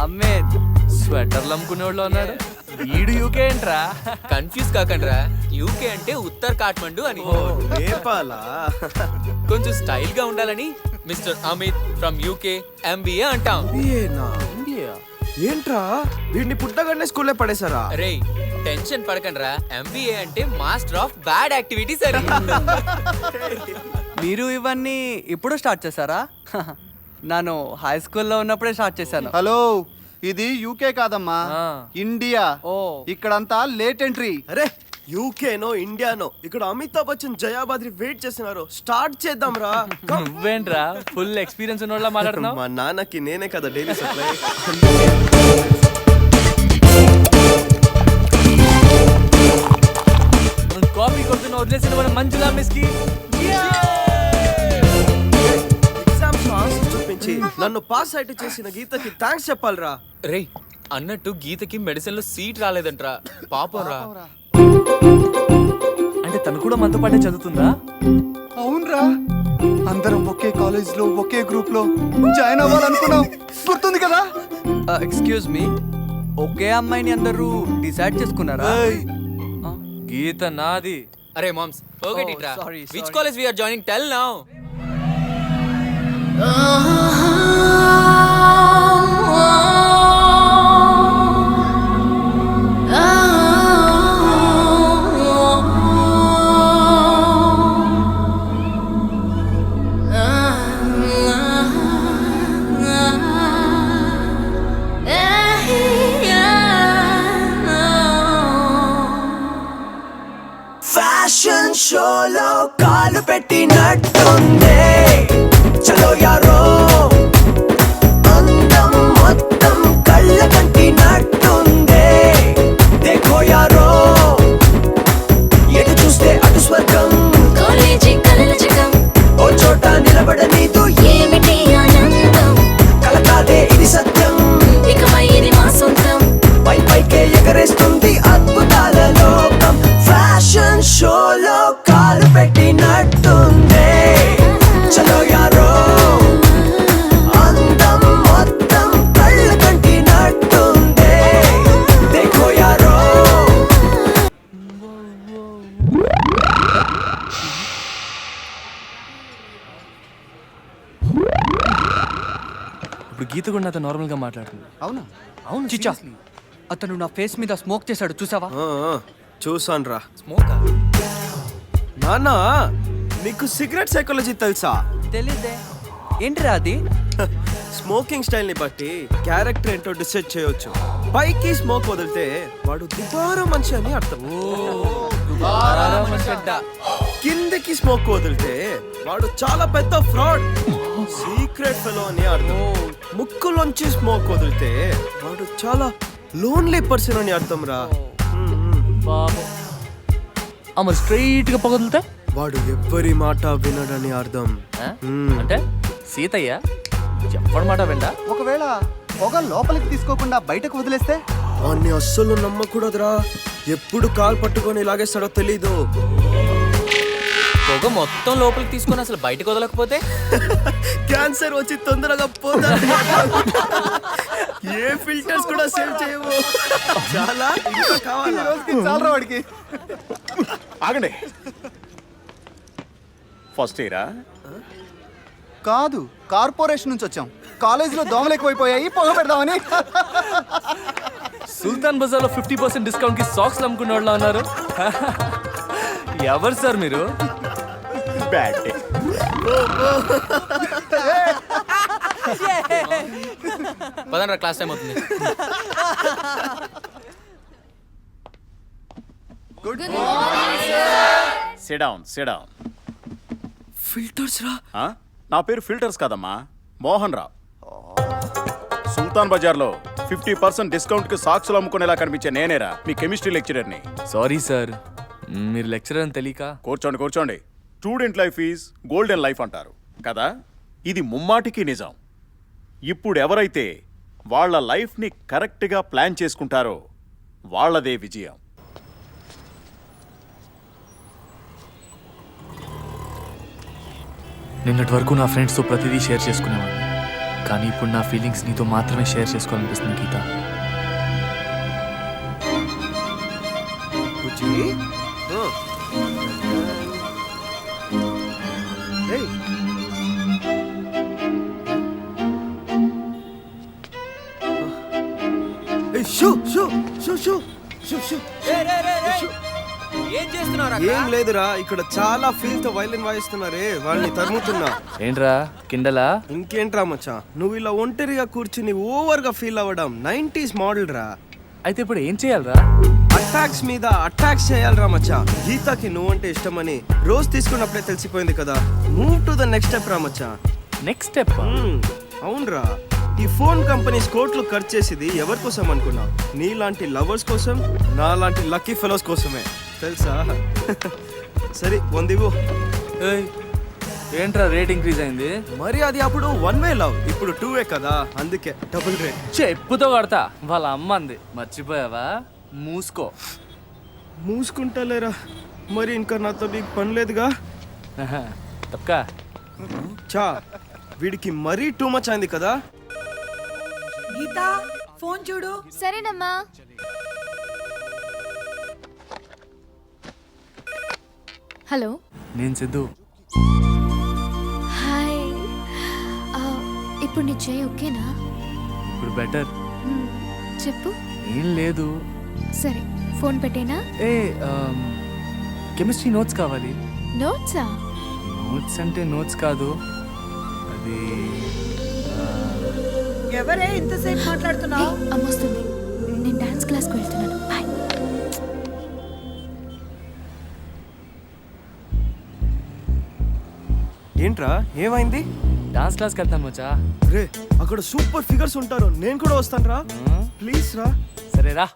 Amit స్వెటర్లు అమ్ముకునేవాళ్ళు ఉన్నాడు. వీడు యూకే ఏంట్రా? కన్ఫ్యూజ్ కాకండ్రా, యూకే అంటే ఉత్తర్ కాఠ్మండు అని. నేపాలా? కొంచెం స్టైల్ గా ఉండాలని mister Amit from UK MBA అంటాం. ఏంట్రా వీడిని పుట్టగానే స్కూల్లో పడేశారా? అరే టెన్షన్ పడకండ్రా, ఎంబీఏ అంటే మాస్టర్ ఆఫ్ బ్యాడ్ యాక్టివిటీస్ అని. మీరు ఇవన్నీ ఇప్పుడు స్టార్ట్ చేశారా? నేను హై స్కూల్లో ఉన్నప్పుడే స్టార్ట్ చేశాను. హలో, ఇది యూకే కాదమ్మా, ఇండియా. ఇక్కడంతా లేట్ ఎంట్రీ. అరే యూకేనో ఇండియానో, ఇక్కడ అమితాబ్ బచ్చన్ జయాబాద్రి వెయిట్ చేస్తున్నారు. స్టార్ట్ చేద్దాం రా. నువ్వేంట్రా ఫుల్ ఎక్స్పీరియన్స్ ఉన్నోళ్ళ మాట్లాడుతున్నావు? మా నాన్నకి నేనే కదా డైలీ సప్లై. కాపీ కొడుతున్న వదిలేసిన మన మంజులా మిస్ కి ఎగ్జామ్స్ ఆన్సర్ చూపించి నన్ను పాస్ అయిట్ చేసిన గీతకి థ్యాంక్స్ చెప్పాలిరా. రే అన్నట్టు గీతకి మెడిసిన్ లో సీట్ రాలేదంట్రా, పాపం రా. అంటే తను కూడా మనతో పాటే చదువుతుందా? అవునరా, అందరం ఒకే కాలేజ్ లో ఒకే గ్రూప్ లో జాయిన్ అవ్వాలనుకున్నాం, గుర్తుంది కదా? ఎక్స్క్యూజ్ మీ, ఒకే అమ్మాయిని అందరూ డిసైడ్ చేసుకున్నారా? గీత నాది. అరే మామ్స్ ఫర్గెట్ ఇట్ రా. sorry. Which college we are joining tell now. Fashion షోలో కాలు పెట్టినట్టుంది, చలో యారో అందం మొత్తం కళ్ళ కంటినట్టుంది, దేఖో యారో ఎటు చూస్తే అటు స్వర్గం, కాలేజీ కలల జగం, ఓ చోట నిలబడనీదు ఏమిటి ఆనందం, కలకాదే ఇది సత్యం, ఇకపై ఇది మా సొంతం, పై పైకే ఎగరేస్తుంది అద్భుతాల లోకం. ఫ్యాషన్ షోలో కాలు పెట్టినట్టుంది, చలో యారో అందం మొత్తం కళ్ళ కంటినట్టుంది, దేఖో యారో. ఇప్పుడు గీత కూడా నాతో నార్మల్ గా మాట్లాడుతుంది. అవునా? అవును చిచ్చా, అతను నా ఫేస్ మీద స్మోక్ చేశాడు, చూసావా? చూసాను రా. స్మోకా? నాన్న నీకు సిగరెట్ సైకాలజీ తెలుసా? తెలీదే. ఏంటిరా అది? స్మోకింగ్ స్టైల్ ని బట్టి క్యారెక్టర్ ఏంటో డిసైడ్ చేయొచ్చు. పైకి స్మోక్ వదిలితే వాడు దుబారా మనిషి అని అర్థం. కిందకి స్మోక్ వదిలితే వాడు చాలా పెద్ద ఫ్రాడ్, సీక్రెట్ ఫెలో అని అర్థం. ముక్కులోంచి స్మోక్ వదిలితే వాడు చాలా లోన్లీ పర్సన్ అని అర్థం రా. మరి స్ట్రైట్ గా పగదులుతా వాడు ఎవ్వరి మాట వినడని అర్థం. అంటే సీతయ్య చెప్పడం మాట వింటా. ఒకవేళ పొగ లోపలికి తీసుకోకుండా బయటకు వదిలేస్తే? వాడిని అస్సలు నమ్మకూడదురా, ఎప్పుడు కాలు పట్టుకొని లాగేస్తాడో తెలీదు. పొగ మొత్తం లోపలికి తీసుకొని అసలు బయటకు వదలకపోతే క్యాన్సర్ వచ్చి తొందరగా పోతా. ఏ ఫిల్టర్స్ కూడా సేవ్ చేయవు. చాలా ఇంకా కావాలా? చాలా వాడికి. ఆగండి, ఫస్ట్ ఇయరా? కాదు, కార్పొరేషన్ నుంచి వచ్చాం. కాలేజీలో దోమలు ఎక్కువైపోయాయి, పొగ పెడదామని. సుల్తాన్ బజార్ లో 50% డిస్కౌంట్ కి సాక్స్ అమ్ముకునే వాళ్ళు ఉన్నారు. ఎవరు సార్ మీరు? Bad day. పదండ్రా, క్లాస్ టైం అవుతుంది. SIT down, SIT down. Filters రా? నా పేరు ఫిల్టర్స్ కాదమ్మా, మోహన్ రావు. సుల్తాన్ బజార్లో 50% డిస్కౌంట్ కి సాక్సులు అమ్ముకునేలా కనిపించే నేనేరా మీ కెమిస్ట్రీ లెక్చరర్ని. సారీ సార్, మీరు లెక్చరర్ అని తెలియక. కూర్చోండి కూర్చోండి. Student life is golden life అంటారు కదా, ఇది ముమ్మాటికి నిజం. ఇప్పుడు ఎవరైతే వాళ్ళ లైఫ్ని కరెక్ట్గా ప్లాన్ చేసుకుంటారో వాళ్ళదే విజయం. నిన్నటి వరకు నా ఫ్రెండ్స్తో ప్రతిదీ షేర్ చేసుకునేవాడిని, కానీ ఇప్పుడు నా ఫీలింగ్స్ నీతో మాత్రమే షేర్ చేసుకోవాలనిపిస్తుంది గీత. బుజ్జి ఏయ్ ఏయ్ shoe shoe shoe shoe shoe shoe ఏం చేస్తున్నారు ఏం లేదురా, ఇక్కడ చాలా ఫీల్ తో వైలిన్ వాయిస్తున్నారే, వాళ్ళని తరుముతున్నా. ఏంట్రా కిండలా? ఇంకేంట్రా మచ్చా, నువ్వు ఇలా ఒంటరిగా కూర్చుని ఓవర్ గా ఫీల్ అవ్వడం 90s మోడల్ రా. అయితే ఇప్పుడు ఏం చేయాలరా? అటాక్స్ మీద అటాక్స్ చేయాలరా మచ్చా. గీతకి నువ్వంటే ఇష్టమని రోజు తీసుకున్నప్పుడే తెలిసిపోయింది కదా. Move to the next step రా మచ్చా. Next step? అవునరా, ఈ ఫోన్ కంపెనీస్ కోట్లు ఖర్చు చేసేది ఎవరి కోసం అనుకున్నా? నీలాంటి లవర్స్ కోసం, నాలాంటి లక్కీ ఫెలోస్ కోసమే తెలుసా? సరే వందివు. ఏంట్రా రేట్ ఇంక్రీజ్ అయింది? మరి అది అప్పుడు 1 వే లవ్, ఇప్పుడు 2 వే కదా, అందుకే డబుల్ రేట్. చెప్పుతో కొడతా. వాళ్ళ అమ్మ అంది, మర్చిపోయావా? మూసుకో. మూసుకుంటాలేరా, మరి ఇంకా నాతో నీకు పని లేదుగా. తప్పకా చా, వీడికి మరీ టూ మచ్ అయింది కదా. గీత ఫోన్ చూడు. సరేనమ్మా. హలో, నేను సిద్ధు. హాయ్. ఇప్పుడు నీ చేయి ఓకేనా? ఇప్పుడు బెటర్. చెప్పు. ఏం లేదు. సరే, ఫోన్ పెట్టేనా? కెమిస్ట్రీ నోట్స్ కావాలి. నోట్సా? నోట్స్ అంటే నోట్స్ కాదు, అది ఎవరే ఇంతసేపు మాట్లాడుతున్నావు? అమ్మొస్తుంది, నేను డాన్స్ క్లాస్కి వెళ్తున్నాను. బాయ్. ఏంట్రా ఏమైంది? డాన్స్ క్లాస్కి వెళ్తాను మచ్చా. రే, అక్కడ సూపర్ ఫిగర్స్ ఉంటారు, నేను కూడా వస్తాను రా. ప్లీజ్ రా. సరేరా.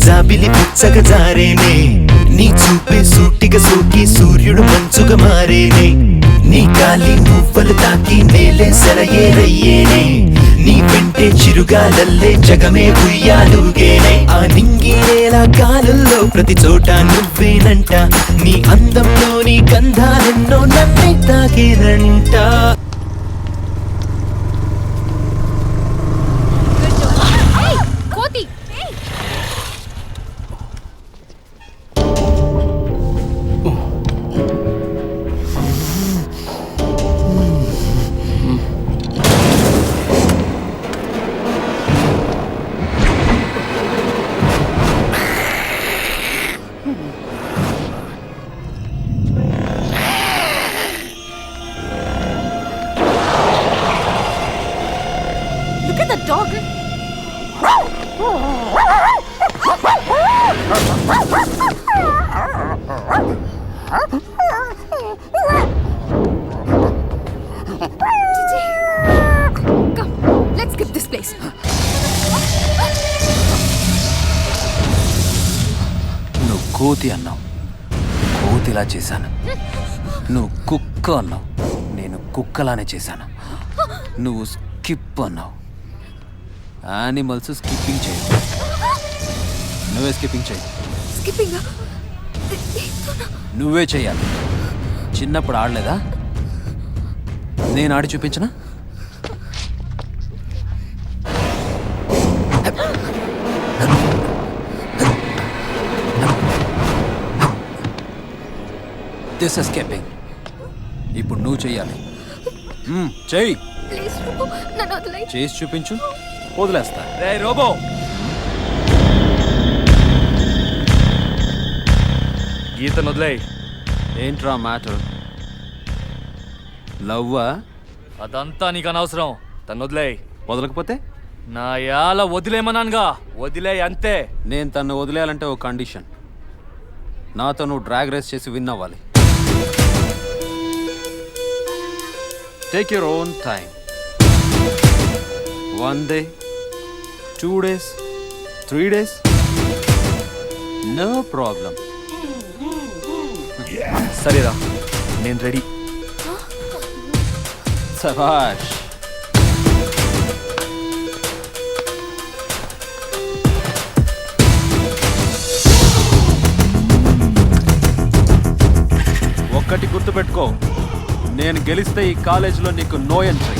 జాబిలి పుచ్చగా జారేనే, నీ చూపే సూటిగా సోకి సూర్యుడు మంచుగా మారేనే, నీ గాలి మువ్వలు తాకి నేలే సెలయేరయ్యేనే, నీ వెంటే చిరుగాలల్లే జగమే ఉయ్యాలుగేనే. ఆ నింగి నేల గాలుల్లో ప్రతి చోట నువ్వేనంట, నీ అందంలో నీ గంధాలెన్నో నన్నే తాకేనంట. Look at the dog. Come, let's skip this place. నువ్వు కోతి అన్నావు, కోతిలా చేశాను. నువ్వు కుక్క అన్నావు, నేను కుక్కలానే చేశాను. నువ్వు స్కిప్ అన్నావు, యానిమల్స్ స్కిప్పింగ్ చేయి. నువ్వే స్కిప్పింగ్ చేయి. Skipping. నువ్వే చెయ్యాలి. చిన్నప్పుడు ఆడలేదా? నేను ఆడి చూపించనా? This is skipping. ఇప్పుడు నువ్వు చెయ్యాలి. చెయ్యి. Please, Rupu, నన్ను వదిలేయ్. చేసి చూపించు, వదిలేస్తా. రే రోబో, గీతను వదిలేయ్. ఏంట్రా మ్యాటర్? లవ్వా? అదంతా నీకు అనవసరం. తను వదిలేయ్. వదలకపోతే? నా యాల వదిలేమన్నానుగా, వదిలేయ్ అంతే. నేను తను వదిలేయాలంటే ఓ కండిషన్. నాతో నువ్వు డ్రాగ్ రేస్ చేసి విన్ అవ్వాలి. Take your own time. 1 day, 2 days, 3 days, no problem. సరేరా, నేను రెడీ. శభాష్. ఒక్కటి గుర్తుపెట్టుకో, నేను గెలిస్తే ఈ కాలేజీలో నీకు నో ఎంట్రీ.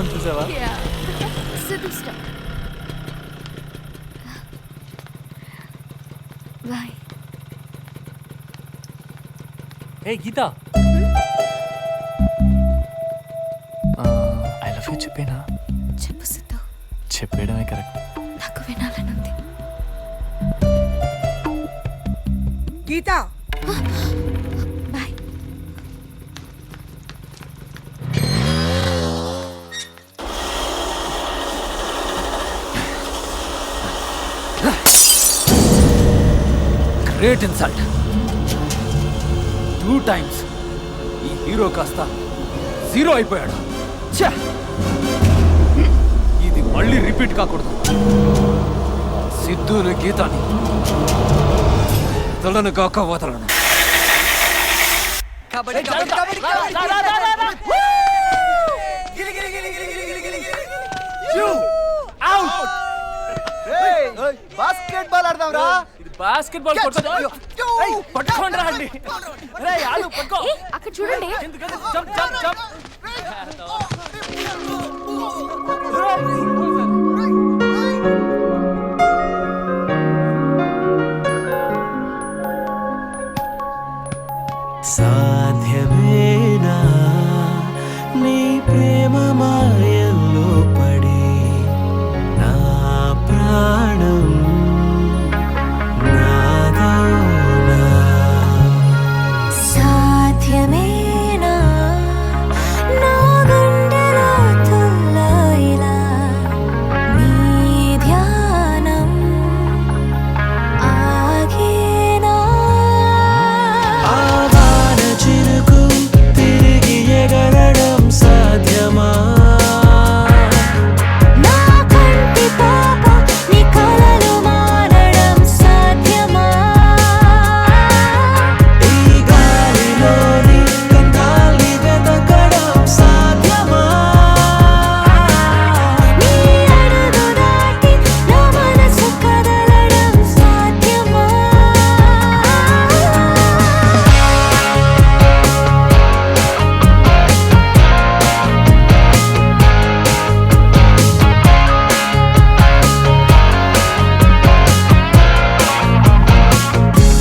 మొహం చూసావా? బాయ్. ఏ గీత, ఐ లవ్ యూ చెప్పేనా? చెప్పు సిద్ధు. చెప్పేయడమే కరెక్ట్. నాకు వినాలనుంది. Geetha bye. Great insult. 2 times ఈ హీరో కాస్త 0 అయిపోయాడు. ఛే! ఇది మళ్ళీ రిపీట్ కాకూడదు. సిద్ధుని గీతాని వదలను కాక వదలను. బాస్కెట్ బాల్ ఆడదాం రా. బాస్కెట్ బాల్ పట్టుకోండి రండి. అక్కడ చూడండి. Jump jump jump. సాధ్యమేనా నీ ప్రేమ మాయల్లో పడి నా ప్రాణం నాదోనా సాధ్యమేనా నా గుండెలో తుల్లోయిలా నీ ధ్యానం ఆగేనా ఆవాన చిరుకు తిరిగి ఎగరడం సాధ్యమా నా కంటి పాప నీ కలలు మారడం సాధ్యమా ఈ గాలిలోని గంధాల్ని వెతకడం సాధ్యమా నీ అడుగు దాటి నా మనసు కదలడం సాధ్యమా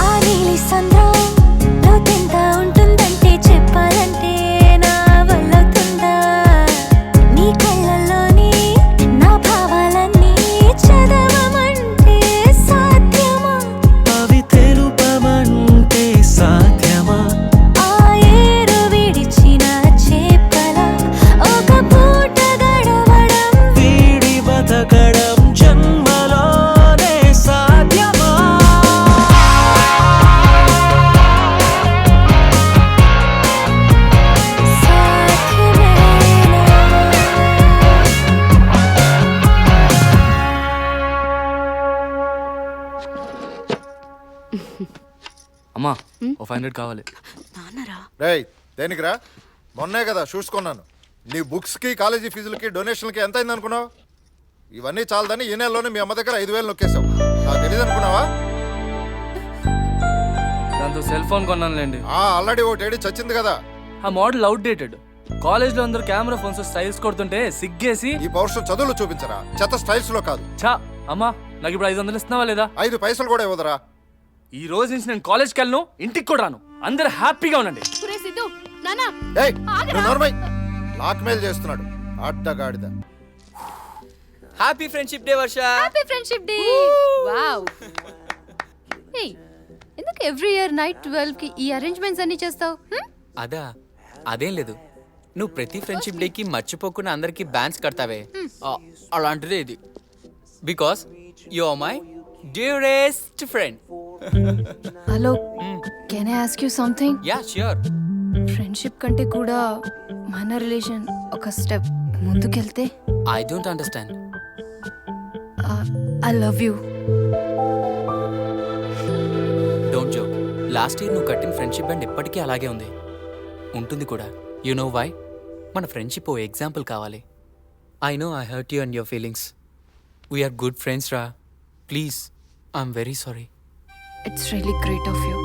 ఆ నీలి సంద్రం లోతెంత ఉంటుందంటే చెప్పాలంటే నా వల్లవుతుందా నీ కళ్ళల్లోని నా భావాలన్నీ చదవమంటే సాధ్యమా అవి తెలుపమంటే సాధ్యమా ఆ ఏరు విడిచిన చేపల ఒక పూట గడవడం వీడి బతకడం జన్మలోనే సాధ్యమా అమ్మా ఓ 500 కావాలి. రేయ్ దేనికిరా? మొన్నే కదా షూస్ కొన్నాను. నీ బుక్స్కి కాలేజీ ఫీజులకి డొనేషన్లకి ఎంత అయింది అనుకున్నావు? ఇవన్నీ చాలదని ఈ నెలలోనే మీ అమ్మ దగ్గర 5,000 నొక్కేశావు. నాకు తెలియదు అనుకున్నావా? దాంతో సెల్ ఫోన్ కొన్నానులేండి. ఆల్రెడీ ఒకటి ఏడి చచ్చింది కదా. ఆ మోడల్ అవుట్ డేటెడ్. కాలేజ్ లో అందరూ కెమెరా ఫోన్స్ స్టైల్స్ కొడుతుంటే సిగ్గేసి ఈ పౌరుషం చదువులు చూపించరా, చెత్త స్టైల్స్ లో కాదు. ఛా అమ్మా నాకు ఇప్పుడు 500 ఇస్తున్నావా లేదా? 5 పైసలు కూడా ఇవ్వదురా. ఈ రోజు నుంచి నేను కాలేజ్కి వెళ్ళను, ఇంటికి కూడా రాను. అందరూ హ్యాపీగా ఉండండి. సిద్ధు నానా ఏయ్ నువ్వు నోర్మై. బ్లాక్ మెయిల్ చేస్తున్నాడు అడ్డగాడిద. Happy friendship day Varsha. Happy friendship day. Wow. ఏయ్ ఎందుకు ఎవ్రీ ఇయర్ నైట్ 12 కి ఈ అరేంజ్మెంట్స్ అన్ని చేస్తావు? అదేం లేదు, నువ్వు ప్రతి ఫ్రెండ్షిప్ డేకి మర్చిపోకుండా అందరికి బ్యాన్స్ కడతావే, అలాంటిదే ఇది. Because you are my dearest friend. Hello, can I ask you something? Yeah sure. Friendship కంటే కూడా మన రిలేషన్ ఒక స్టెప్ ముందుకెళ్తే? I don't understand. I love you. Don't joke. Last year నువ్వు కట్టిన ఫ్రెండ్షిప్ బ్యాండ్ ఎప్పటికీ అలాగే ఉంది, ఉంటుంది కూడా. You know why? మన ఫ్రెండ్షిప్ ఓ ఎగ్జాంపుల్ కావాలి. I know I hurt you and your feelings. We're good friends రా. Please, I'm very sorry. It's really great of you.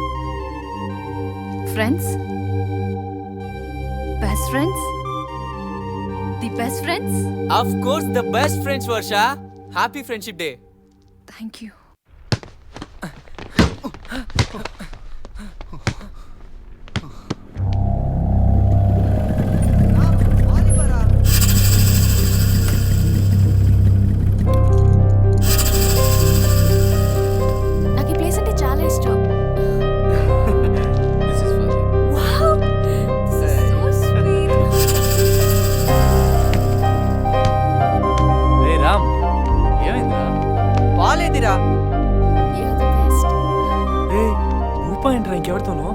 Friends, best friends, the best friends. Of course the best friends Varsha. Happy friendship day. Thank you. నాకు ఈ ప్లేస్ అంటే చాలా ఇష్టం. Wow, this is so sweet. రే రామ్, ఏమైందిరా? బాలేదిరా. You're the best. రే రూపా ఏంట్రా ఇంకెవరితోనో?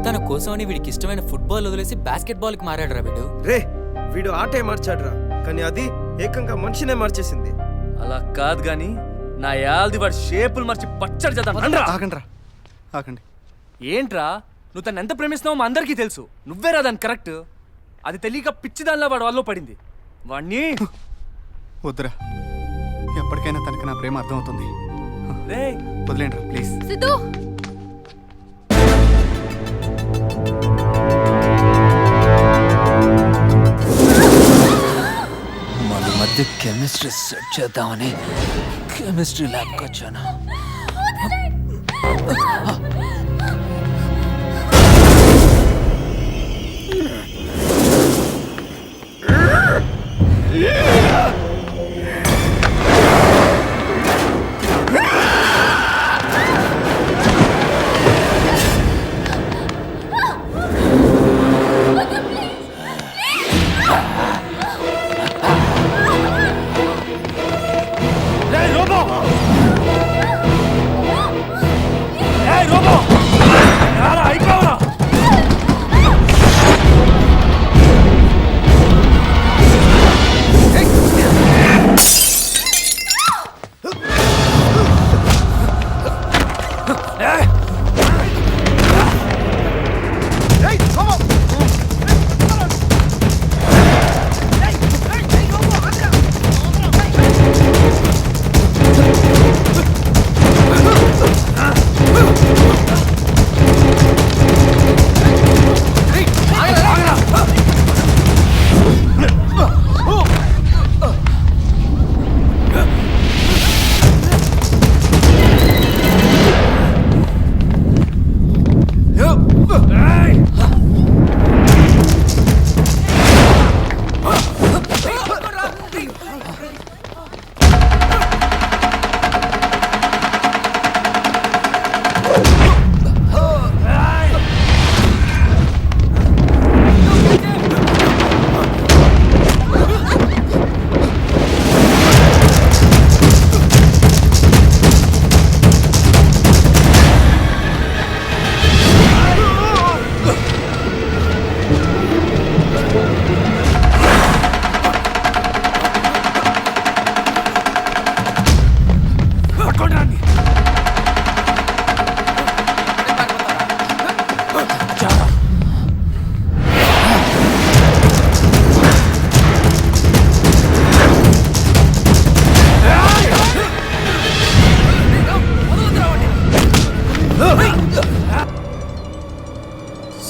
తన కోసమని వీడికి ఇష్టమైన ఫుట్బాల్ వదిలేసి బాస్కెట్బాల్ కి మారాడురా వీడు. రే వీడు ఆటే మార్చాడురా, కానీ అది ఏకంగా మనిషినే మార్చేసింది. అలా కాదు గాని నా యాల్ది వాడి షేపులు మర్చి పచ్చడి చేద్దాం. ఆగండ్రా ఆగండి. ఏంట్రా నువ్వు తను ఎంత ప్రేమిస్తున్నావో మా అందరికీ తెలుసు. నువ్వేరా దాన్ని కరెక్ట్. అది తెలియక పిచ్చిదానిలా వాడు వాళ్ళలో పడింది. వాణ్ణి వద్దురా, ఎప్పటికైనా తనకి నా ప్రేమ అర్థమవుతుంది. రే వదిలేండ్రా ప్లీజ్. సిద్ధు, మన మధ్య కెమిస్ట్రీ సెట్ చేద్దామని కెమిస్ట్రీ ల్యాబ్కి వచ్చాను.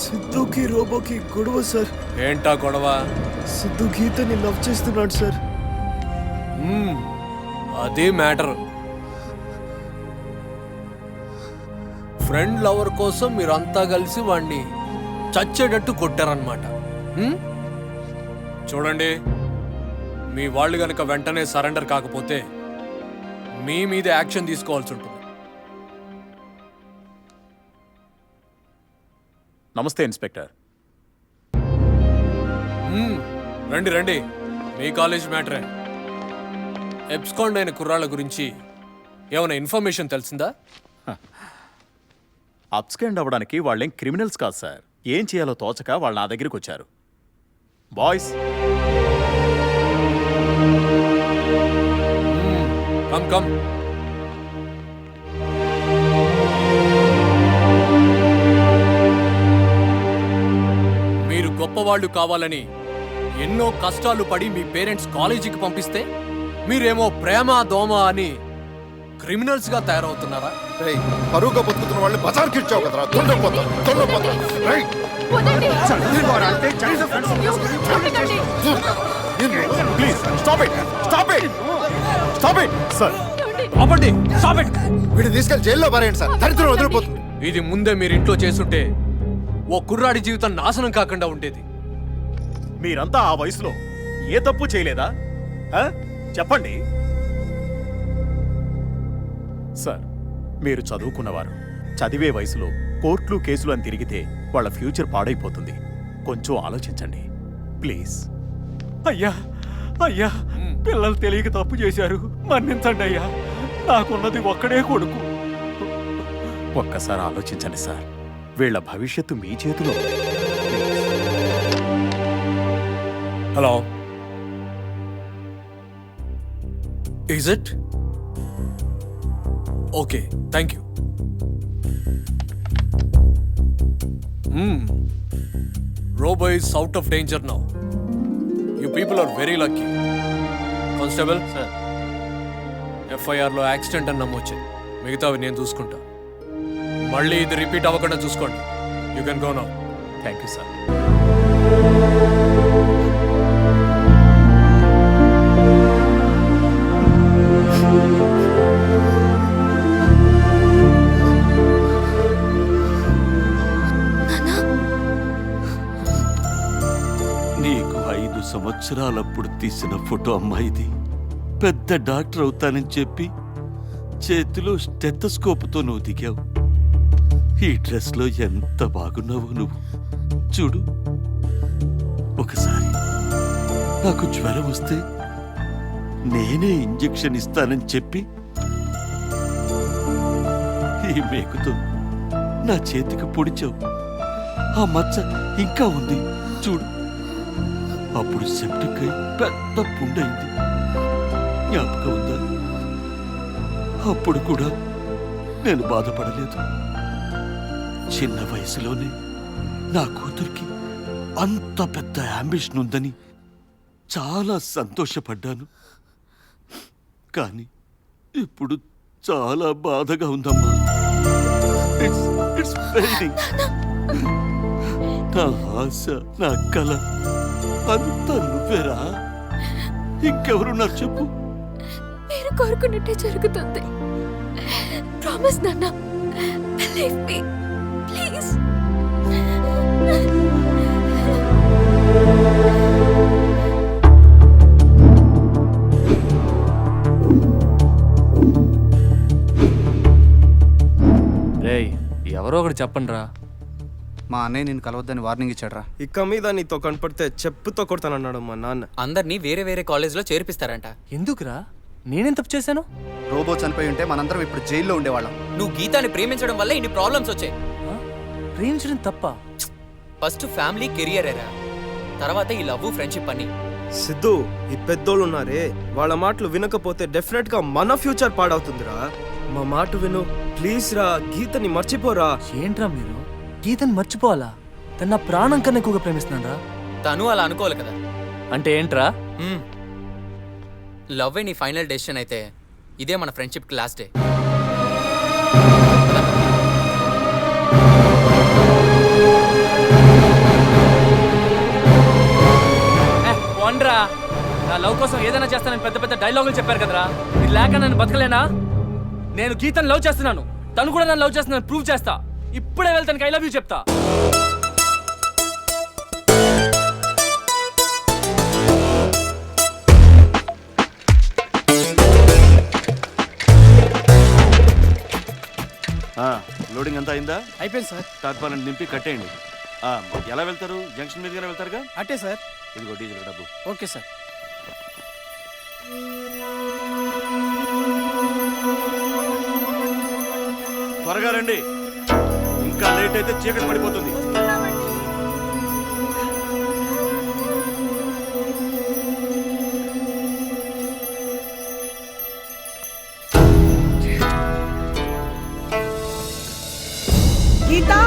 సిద్ధుకి రోబోకి గొడవ సార్. ఏంటా గొడవ? సిద్ధు గీతని లవ్ చేస్తున్నాడు సార్. అదే మ్యాటర్. ఫ్రెండ్ లవర్ కోసం మీరంతా కలిసి వాడిని చచ్చేటట్టు కొట్టారనమాట. చూడండి, మీ వాళ్ళు గనక వెంటనే సరెండర్ కాకపోతే మీ మీద యాక్షన్ తీసుకోవాల్సి ఉంటుంది. నమస్తే ఇన్స్పెక్టర్. రండి రండి, మీ కాలేజ్ మ్యాటరే. ఎబ్స్కాండ్ అయిన కుర్రాళ్ళ గురించి ఏమైనా ఇన్ఫర్మేషన్ తెలిసిందా? అబ్స్కాండ్ అవ్వడానికి వాళ్ళేం క్రిమినల్స్ కాదు సార్. ఏం చేయాలో తోచక వాళ్ళు నా దగ్గరికి వచ్చారు. Boys, come come. మీరు గొప్పవాళ్ళు కావాలని ఎన్నో కష్టాలు పడి మీ పేరెంట్స్ కాలేజీకి పంపిస్తే మీరేమో ప్రేమ దోమ అని క్రిమినల్స్ గా తయారవుతున్నారా? పరువుగా బతుకుతున్న వాళ్ళు బజార్కి ఇచ్చావు కదరా. తొండపోతా please stop it stop it stop it sir. ఆపండి, స్టాప్ ఇట్. వీడిని తీసుకెళ్లి జైల్లో పారేయండి సార్, దరిద్రం వదిలిపోతుంది. ఇది ముందే మీరు ఇంట్లో చేసుంటే ఓ కుర్రాడి జీవితం నాశనం కాకుండా ఉండేది. మీరంతా ఆ వయసులో ఏ తప్పు చేయలేదా? చెప్పండి సార్. మీరు చదువుకున్నవారు, చదివే వయసులో కోర్టులు కేసులు అని తిరిగితే వాళ్ళ ఫ్యూచర్ పాడైపోతుంది. కొంచెం ఆలోచించండి ప్లీజ్. అయ్యా అయ్యా, పిల్లలు తెలియక తప్పు చేశారు, మన్నించండి అయ్యా. నాకున్నది ఒక్కడే కొడుకు. ఒక్కసారి ఆలోచించండి సార్, వీళ్ళ భవిష్యత్తు మీ చేతిలో ఉంది. Hello, is it okay? Thank you. Robo is out of danger now. You people are very lucky. Constable, sir. FIR లో యాక్సిడెంట్ అని నమ్మొచ్చు. మిగతావి నేను చూసుకుంటా. మళ్ళీ ఇది రిపీట్ అవ్వకుండా చూసుకోండి. You can go now. Thank you sir. నీకు 5 సంవత్సరాలప్పుడు తీసిన ఫోటో అమ్మాయిది. పెద్ద డాక్టర్ అవుతానని చెప్పి చేతిలో స్టెథోస్కోప్తో నువ్వు దిగావు. ఈ డ్రెస్లో ఎంత బాగున్నావు నువ్వు. చూడు, ఒకసారి నాకు జ్వరం వస్తే నేనే ఇంజెక్షన్ ఇస్తానని చెప్పి ఈ మేకుతో నా చేతికి పొడిచావు. ఆ మచ్చ ఇంకా ఉంది చూడు. అప్పుడు సెప్టిక్ అయి పెద్ద పుండైంది. జ్ఞాపకం ఉందా? అప్పుడు కూడా నేను బాధపడలేదు. చిన్న వయసులోనే నా కూతురికి అంత పెద్ద అంబిషన్ ఉందని చాలా సంతోషపడ్డాను. కానీ ఇప్పుడు చాలా బాధగా ఉందమ్మా. It's paining. నా ఆశ, నా కల అంతా నువ్వేరా. ఇంకెవరున్నారు చెప్పు? మీరు కోరుకున్నట్టే జరుగుతుంది. ప్రామిస్ నాన్న, బిలీవ్ మీ ప్లీజ్. రేయ్, ఎవరో ఒకటి చెప్పండి రా. మా అన్నయ్య నేను కలవద్దని వార్నింగ్ ఇచ్చాడ్రా. ఇక మీద నీతో కనపడితే చెప్పుతో కొడతానన్నాడు మా నాన్న. అందరినీ వేరే వేరే కాలేజ్లో చేర్పిస్తారంట. ఎందుకురా? నేనేం తప్పు చేశాను? రోబో చనిపోయి ఉంటే మనందరం ఇప్పుడు జైల్లో ఉండేవాళ్ళం. నువ్వు గీతాన్ని ప్రేమించడం వల్ల ఇన్ని ప్రాబ్లమ్స్ వచ్చాయి. ప్రేమించడం తప్ప? ఫస్ట్ ఫ్యామిలీ కెరియర్ ఎరా, తర్వాత ఈ లవ్ ఫ్రెండ్షిప్ అని. సిద్ధు, ఈ పెద్దోళ్ళు ఉన్నారే, వాళ్ళ మాటలు వినకపోతే డెఫినెట్ గా మన ఫ్యూచర్ పాడవుతుందిరా. మా మాట విను ప్లీజ్ రా. గీతని మర్చిపోరా. ఏంట్రా మీరు గీతని మర్చిపోవాలా? తన నా ప్రాణం కన్నా ఎక్కువగా ప్రేమిస్తున్నాను రా. తను అలా అనుకోవాలి కదా. అంటే ఏంట్రా? లవ్ నీ ఫైనల్ డెసిషన్ అయితే ఇదే మన ఫ్రెండ్షిప్ లాస్ట్ డే. పోండ్రా, నా లవ్ కోసం ఏదైనా చేస్తానని పెద్ద పెద్ద డైలాగులు చెప్పారు కదరా. మీరు లేక నన్ను బతకలేనా? నేను గీతను లవ్ చేస్తున్నాను, తను కూడా నన్ను లవ్ చేస్తున్నాను ప్రూవ్ చేస్తా. ఇప్పుడే వెళ్తాను, ఐ లవ్ యూ చెప్తా. లోడింగ్ అంతా అయిందా? అయిపోయింది సార్. తాత్పాలను నింపి కట్టేయండి. ఎలా వెళ్తారు? జంక్షన్ మీదుగానే వెళ్తారుగా? అట్టే సార్. ఇదిగో డీజిల్ డబ్బు. Okay sir. త్వరగా రండి, ఇంకా లేట్ అయితే చీకటి పడిపోతుంది. గీతా,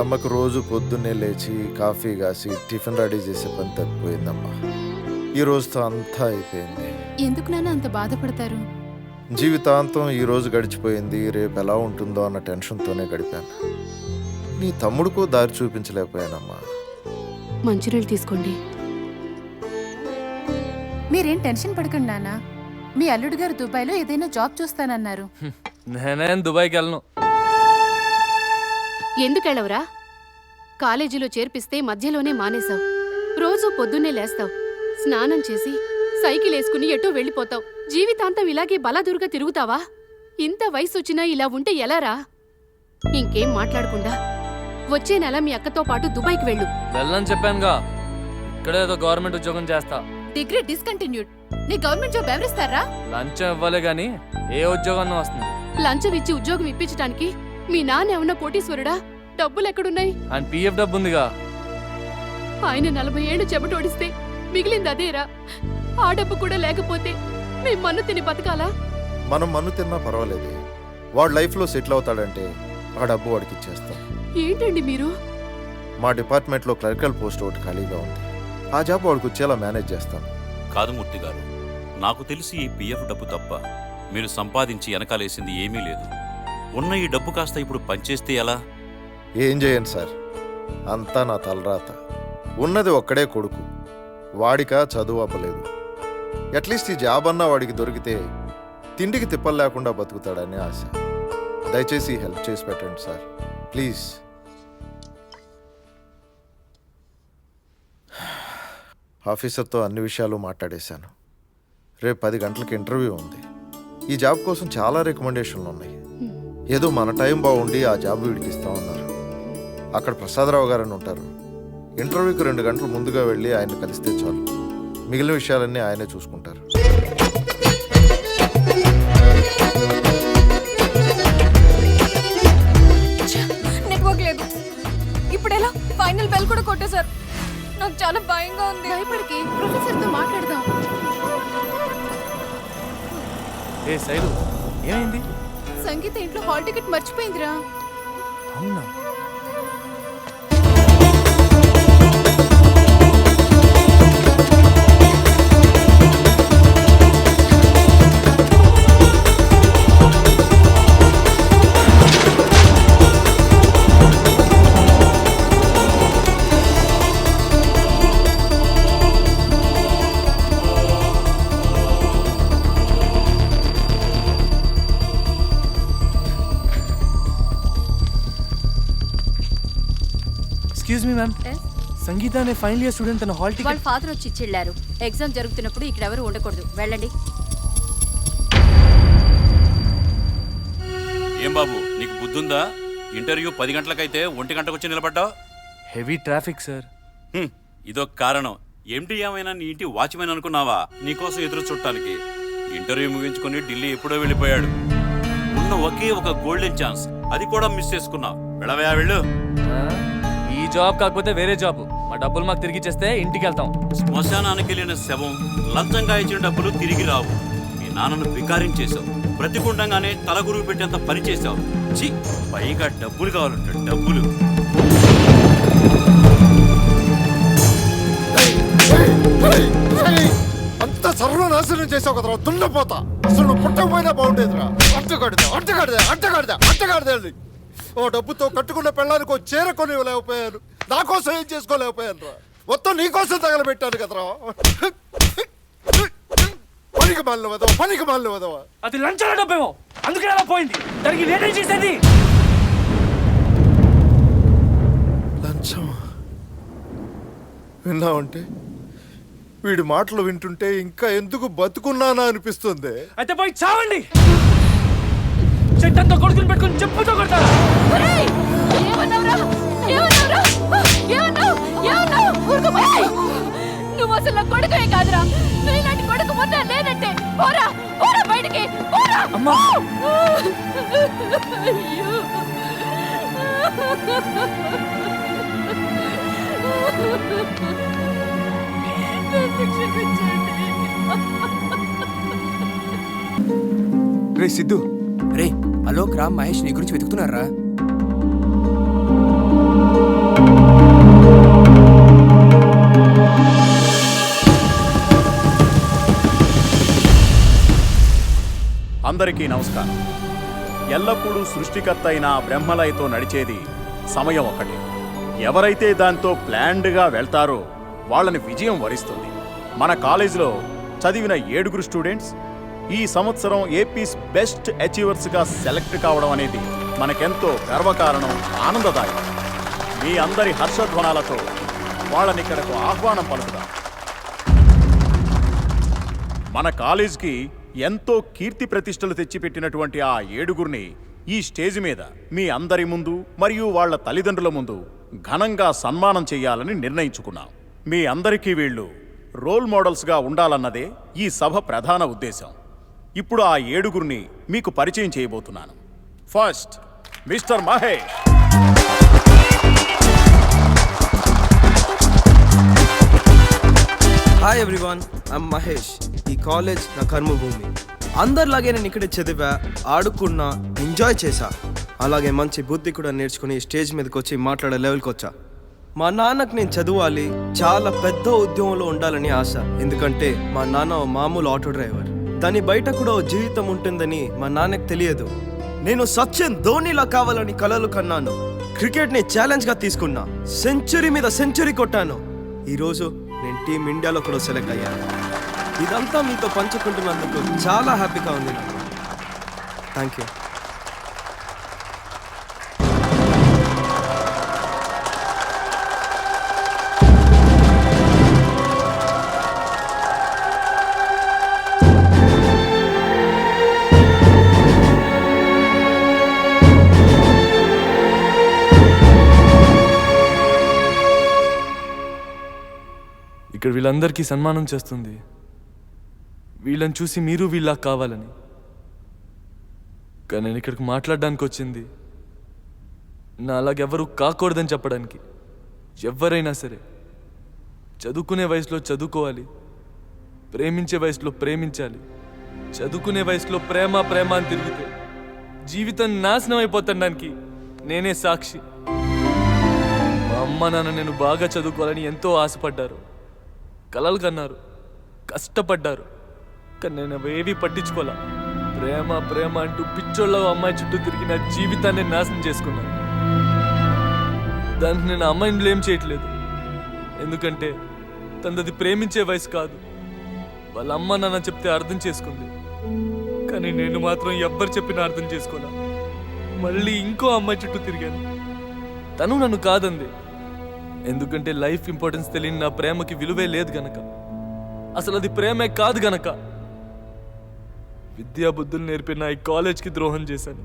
అమ్మకు రోజు పొద్దున్నే లేచి కాఫీ కాసి టిఫిన్ రెడీ చేసే పని తప్పిపోయిందమ్మా. ఈ రోజుతో అంతా అయిపోయింది. ఎందుకు నాన్న అంత బాధపడతారు? జీవితాంతం ఈ రోజు గడిచిపోయింది, రేపు ఎలా ఉంటుందో అన్న టెన్షన్తోనే గడిపాను. నీ తమ్ముడుకు దారి చూపించలేకపోయానమ్మా. మంచినీళ్ళు తీసుకోండి. మీరేం టెన్షన్ పడకండి నాన్న. మీ అల్లుడు గారు దుబాయ్లో ఏదైనా జాబ్ చూస్తానన్నారు. నేనేం దుబాయ్కి వెళ్ళను. ఎందుకెళ్ళవరా? కాలేజీలో చేర్పిస్తే మధ్యలోనే మానేశావు. రోజు పొద్దున్నే లేస్తావు, స్నానం చేసి సైకిల్ వేసుకుని ఎటో వెళ్ళిపోతావు. జీవితాంతం ఇలాగే బలాదురుగా తిరుగుతావా? ఇంత వయసు వచ్చినా ఇలా ఉంటే ఎలారా? ఇంకేం మాట్లాడకుండా వచ్చే నెల మీ అక్కతో పాటు దుబాయ్కి వెళ్ళు. వెళ్ళని చెప్పానుగా. ఇక్కడే ఏదో గవర్నమెంట్ ఉద్యోగం చేస్తా. Degree discontinued. నీ గవర్నమెంట్ జాబ్ ఎవరిస్తారా? లంచం ఇవ్వలే గాని ఏ ఉద్యోగం వస్తుంది? లంచం ఇచ్చి ఉద్యోగం ఇప్పించడానికి మీ నాన్న ఏమన్నా కోటీశ్వరుడా? డబ్బులు ఎక్కడున్నాయి? ఆయన పిఎఫ్ డబ్బు ఉందిగా. ఆయన 40 ఏళ్ళు చెమటోడిస్తే మిగిలింది అదేరా? ఆ డబ్బు కూడా లేకపోతే మేము మన్ను తిని బతకాలా? మనం మన్ను తిన్నా పర్వాలేదు, వాడు లైఫ్లో సెటిల్ అవుతాడంటే ఆ డబ్బు వాడికి ఇచ్చేస్తాం. ఏంటండి మీరు? మా డిపార్ట్మెంట్లో క్లరికల్ పోస్ట్ ఒకటి ఖాళీగా ఉంది, ఆ జాబ్ వాడికి వచ్చేలా మేనేజ్ చేస్తాను. కాదు మూర్తి గారు, నాకు తెలిసి ఈ పిఎఫ్ డబ్బు తప్ప మీరు సంపాదించి వెనకాలేసింది ఏమీ లేదు. ఉన్న ఈ డబ్బు కాస్త ఇప్పుడు పనిచేస్తే ఎలా? ఏం చేయను సార్, అంతా నా తలరాత. ఉన్నది ఒక్కడే కొడుకు, వాడికా చదువు అవ్వలేదు. అట్లీస్ట్ ఈ జాబ్ అన్నా వాడికి దొరికితే తిండికి తిప్పలు లేకుండా బతుకుతాడని ఆశ. దయచేసి హెల్ప్ చేసి పెట్టండి సార్, ప్లీజ్. ఆఫీసర్తో అన్ని విషయాలు మాట్లాడేశాను. రేపు 10 గంటలకు ఇంటర్వ్యూ ఉంది. ఈ జాబ్ కోసం చాలా రికమెండేషన్లు ఉన్నాయి. ఏదో మన టైం బాగుండి ఆ జాబ్ వీడికి ఇస్తామన్నారు. అక్కడ ప్రసాదరావు గారని ఉంటారు. ఇంటర్వ్యూకి 2 గంటలు ముందుగా వెళ్ళి ఆయన కలిస్తే చాలు, మిగిలిన విషయాలన్నీ ఆయనే చూసుకుంటారు. నెట్వర్క్ లేదు. ఇప్పుడు ఎలా? ఫైనల్ బెల్ కూడా కొట్టేశారు. నాకు చాలా భయంగా ఉంది. భయపడికి ప్రొఫెసర్తో మాట్లాడదాం. ఏ సైడు, ఏమైంది? సంగీత ఇంట్లో హాల్ టికెట్ మర్చిపోయిందిరా. అవునా? ఎక్స్క్యూజ్ మీ మ్యామ్, సంగీత అనే ఫైనల్ ఇయర్ స్టూడెంట్ తన హాల్ వాళ్ళ టికెట్. ఫాదర్ వచ్చి ఇచ్చిళ్ళారు. ఎగ్జామ్ జరుగుతున్నప్పుడు ఇక్కడ ఎవరు ఉండకూడదు. వెళ్ళండి. ఏం బాబు, నీకు బుద్ధుందా? ఇంటర్వ్యూ 10 గంటలకైతే 1 గంటకు వచ్చి నిలబడ్డావు. Heavy traffic sir. ఇదొక కారణం. ఎండి ఏమైనా నీ ఇంటి వాచ్మెన్ అనుకున్నావా నీకోసం ఎదురు చుట్టానికి? ఇంటర్వ్యూ ముగించుకుని ఢిల్లీ ఎప్పుడో వెళ్ళిపోయాడు. ఉన్న ఒకే ఒక గోల్డెన్ ఛాన్స్, అది కూడా మిస్ చేసుకున్నావు. వెళ్ళవయా, వెళ్ళు. ఈ జాబ్ కాకపోతే వేరే జాబ్. మా డబ్బులు మాకు తిరిగి ఇచ్చేస్తే ఇంటికి వెళ్తాం. శ్మశానానికి వెళ్ళిన శవం లంచంగా ఇచ్చిన డబ్బులు తిరిగి రావు. మీ నాన్నను వికారించేశావు. బ్రతికుండగానే తలగురువు పెట్టేంత పని చేశావు. ఛీ, పైగా డబ్బులు కావాలంట, డబ్బులు. అంత సర్వనాశనం చేసావు కదరా, దున్నపోతా. అసలు నువ్వు పుట్టకపోయినా బాగుండేదిరా. అడ్డగాడిదే. ఓ డబ్బుతో కట్టుకున్న పెళ్ళానికి ఓ చీర కొని ఇవ్వలేకపోయాను. నా కోసం ఏం చేసుకోలేకపోయాను రా. మొత్తం నీ కోసం తగలబెట్టాను కదరా. పనికి మాలిన వదవా. అది లంచాల డబ్బేమో, అందుకే అలా పోయింది. దానికి నేనేం చేసేది? లంచం విన్నావంటే వీడి మాటలు వింటుంటే ఇంకా ఎందుకు బతుకున్నానా అనిపిస్తుంది. అయితే పోయి చావండి. చెట్టంతో కొడుకుని పెట్టుకుని చెప్పుతో కొడతారా? నువ్వు అసలు నా కొడుకే కాదురా. నువ్వు ఇలాంటి కొడుకు మొత్తం లేనంటే పోరా, పోరా బయటికి, పోరా. అమ్మా, రే సిద్ధు, రే అలోక్ రామ్ మహేష్ నీ గురించి వెతుకుతున్నారా? అందరికీ నమస్కారం. ఎల్లప్పుడూ సృష్టికర్త అయిన బ్రహ్మలయతో నడిచేది సమయం ఒకటి. ఎవరైతే దాంతో ప్లాన్డ్గా వెళ్తారో వాళ్ళని విజయం వరిస్తుంది. మన కాలేజీలో చదివిన 7 స్టూడెంట్స్ ఈ సంవత్సరం ఏపీస్ బెస్ట్ అచీవర్స్గా సెలెక్ట్ కావడం అనేది మనకెంతో గర్వకారణం, ఆనందదాయకం. మీ అందరి హర్షధ్వనాలతో వాళ్ళని ఇక్కడకు ఆహ్వానం పలుకుదాం. మన కాలేజీకి ఎంతో కీర్తి ప్రతిష్టలు తెచ్చిపెట్టినటువంటి ఆ 7 ఈ స్టేజ్ మీద మీ అందరి ముందు మరియు వాళ్ళ తల్లిదండ్రుల ముందు ఘనంగా సన్మానం చేయాలని నిర్ణయించుకున్నాం. మీ అందరికీ వీళ్ళు రోల్ మోడల్స్గా ఉండాలన్నదే ఈ సభ ప్రధాన ఉద్దేశం. ఇప్పుడు ఆ 7 మీకు పరిచయం చేయబోతున్నాను. First mister Mahesh. Hi everyone, I'm Mahesh. ఈ కాలేజ్ నా కర్మభూమి. అందరిలాగే నేను ఇక్కడే చదివా, ఆడుకున్నా, ఎంజాయ్ చేశా. అలాగే మంచి బుద్ధి కూడా నేర్చుకుని స్టేజ్ మీదకి వచ్చి మాట్లాడే లెవెల్కి వచ్చా. మా నాన్నకు నేను చదవాలి, చాలా పెద్ద ఉద్యోగంలో ఉండాలని ఆశ. ఎందుకంటే మా నాన్న మామూలు ఆటో డ్రైవర్. దాని బయట కూడా ఓ జీవితం ఉంటుందని మా నాన్నకు తెలియదు. నేను సచిన్ ధోనిలా కావాలని కలలు కన్నాను. క్రికెట్ని ఛాలెంజ్గా తీసుకున్నా. సెంచరీ మీద సెంచరీ కొట్టాను. ఈరోజు నేను టీం ఇండియాలో కూడా సెలెక్ట్ అయ్యాను. ఇదంతా మీతో పంచుకుంటున్నందుకు చాలా హ్యాపీగా ఉంది నాకు. Thank you. ఇక్కడ వీళ్ళందరికీ సన్మానం చేస్తుంది. వీళ్ళని చూసి మీరు వీళ్ళ కావాలని. కానీ నేను ఇక్కడికి మాట్లాడడానికి వచ్చింది నా అలాగెవరూ కాకూడదని చెప్పడానికి. ఎవరైనా సరే చదువుకునే వయసులో చదువుకోవాలి, ప్రేమించే వయసులో ప్రేమించాలి. చదువుకునే వయసులో ప్రేమ ప్రేమ అని తిరిగితే జీవితం నాశనం అయిపోతాడానికి నేనే సాక్షి. మా అమ్మ నాన్న నేను బాగా చదువుకోవాలని ఎంతో ఆశపడ్డారు, కలలు కన్నారు, కష్టపడ్డారు. కానీ నేను అవేవీ పట్టించుకోలే. ప్రేమ ప్రేమ అంటూ పిచ్చోళ్ళ అమ్మాయి చుట్టూ తిరిగి నా జీవితాన్ని నాశనం చేసుకున్నాను. దానికి నేను అమ్మాయిని బ్లేమ్ చేయట్లేదు, ఎందుకంటే తనది ప్రేమించే వయసు కాదు. వాళ్ళ అమ్మ నాన్న చెప్తే అర్థం చేసుకుంది. కానీ నేను మాత్రం ఎవ్వరు చెప్పినా అర్థం చేసుకోలే. మళ్ళీ ఇంకో అమ్మాయి చుట్టూ తిరిగాను. తను నన్ను కాదంది, ఎందుకంటే లైఫ్ ఇంపార్టెన్స్ తెలియని నా ప్రేమకి విలువే లేదు గనక. అసలు అది ప్రేమే కాదు గనక. విద్యా బుద్ధులు నేర్పిన ఈ కాలేజ్కి ద్రోహం చేశాను.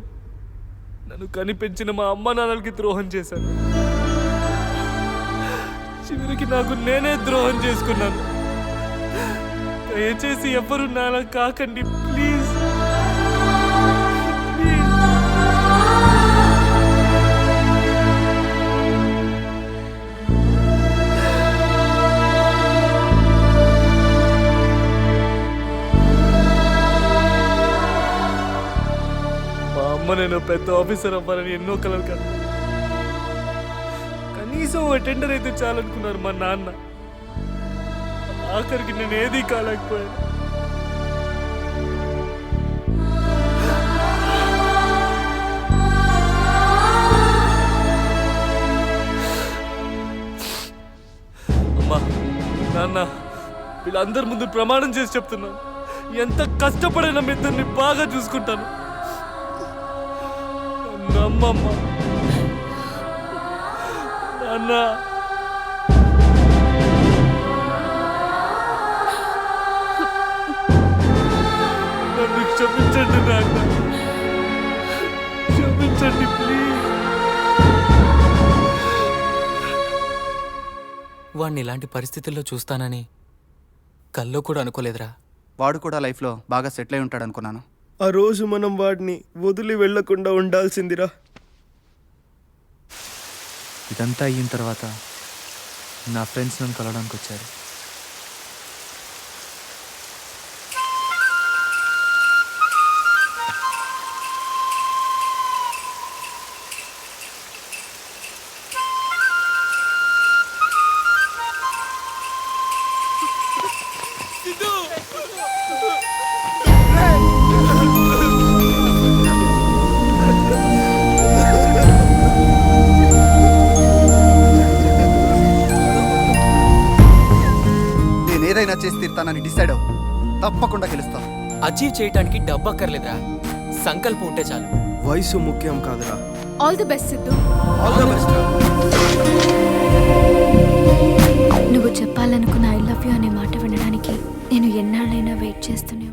నన్ను కనిపెంచిన మా అమ్మ నాన్నలకి ద్రోహం చేశాను. చివరికి నాకు నేనే ద్రోహం చేసుకున్నాను. దయచేసి ఎవ్వరు నాలా కాకండి ప్లీజ్. అమ్మ నేను పెద్ద ఆఫీసర్ అవ్వాలని ఎన్నో కలలు కదా. కనీసం అటెండర్ అయితే చాలనుకున్నారు మా నాన్న. ఆఖరికి నేను ఏదీ కాలేకపోయాను. అమ్మా నాన్న వీళ్ళందరి ముందు ప్రమాణం చేసి చెప్తున్నాను, ఎంత కష్టపడిన మీ ఇద్దరిని బాగా చూసుకుంటాను. నమ్మమ్మ నాన్న. నన్ను క్షమించండి నాన్న, క్షమించండి ప్లీజ్. వాడిని ఇలాంటి పరిస్థితుల్లో చూస్తానని కల్లో కూడా అనుకోలేదురా. వాడు కూడా లైఫ్లో బాగా సెటిల్ అయి ఉంటాడు అనుకున్నాను. ఆ రోజు మనం వాడిని వదిలి వెళ్లకుండా ఉండాల్సిందిరా. ఇదంతా అయిన తర్వాత నా ఫ్రెండ్స్ నన్ను కలవడానికి వచ్చారు. చేసి తీరుతానని డిసైడ్ అవ్వు. తప్పకుండా గెలుస్తావు. అచీవ్ చేయడానికి డబ్బు అక్కర్లేదురా, సంకల్పం ఉంటే చాలు. వయసు ముఖ్యం కాదురా. All the best Siddhu. All the best. నువ్వు చెప్పాలనుకున్న ఐ లవ్ యూ అనే మాట వినడానికి నేను ఎన్నాళ్ళైనా వెయిట్ చేస్తూనే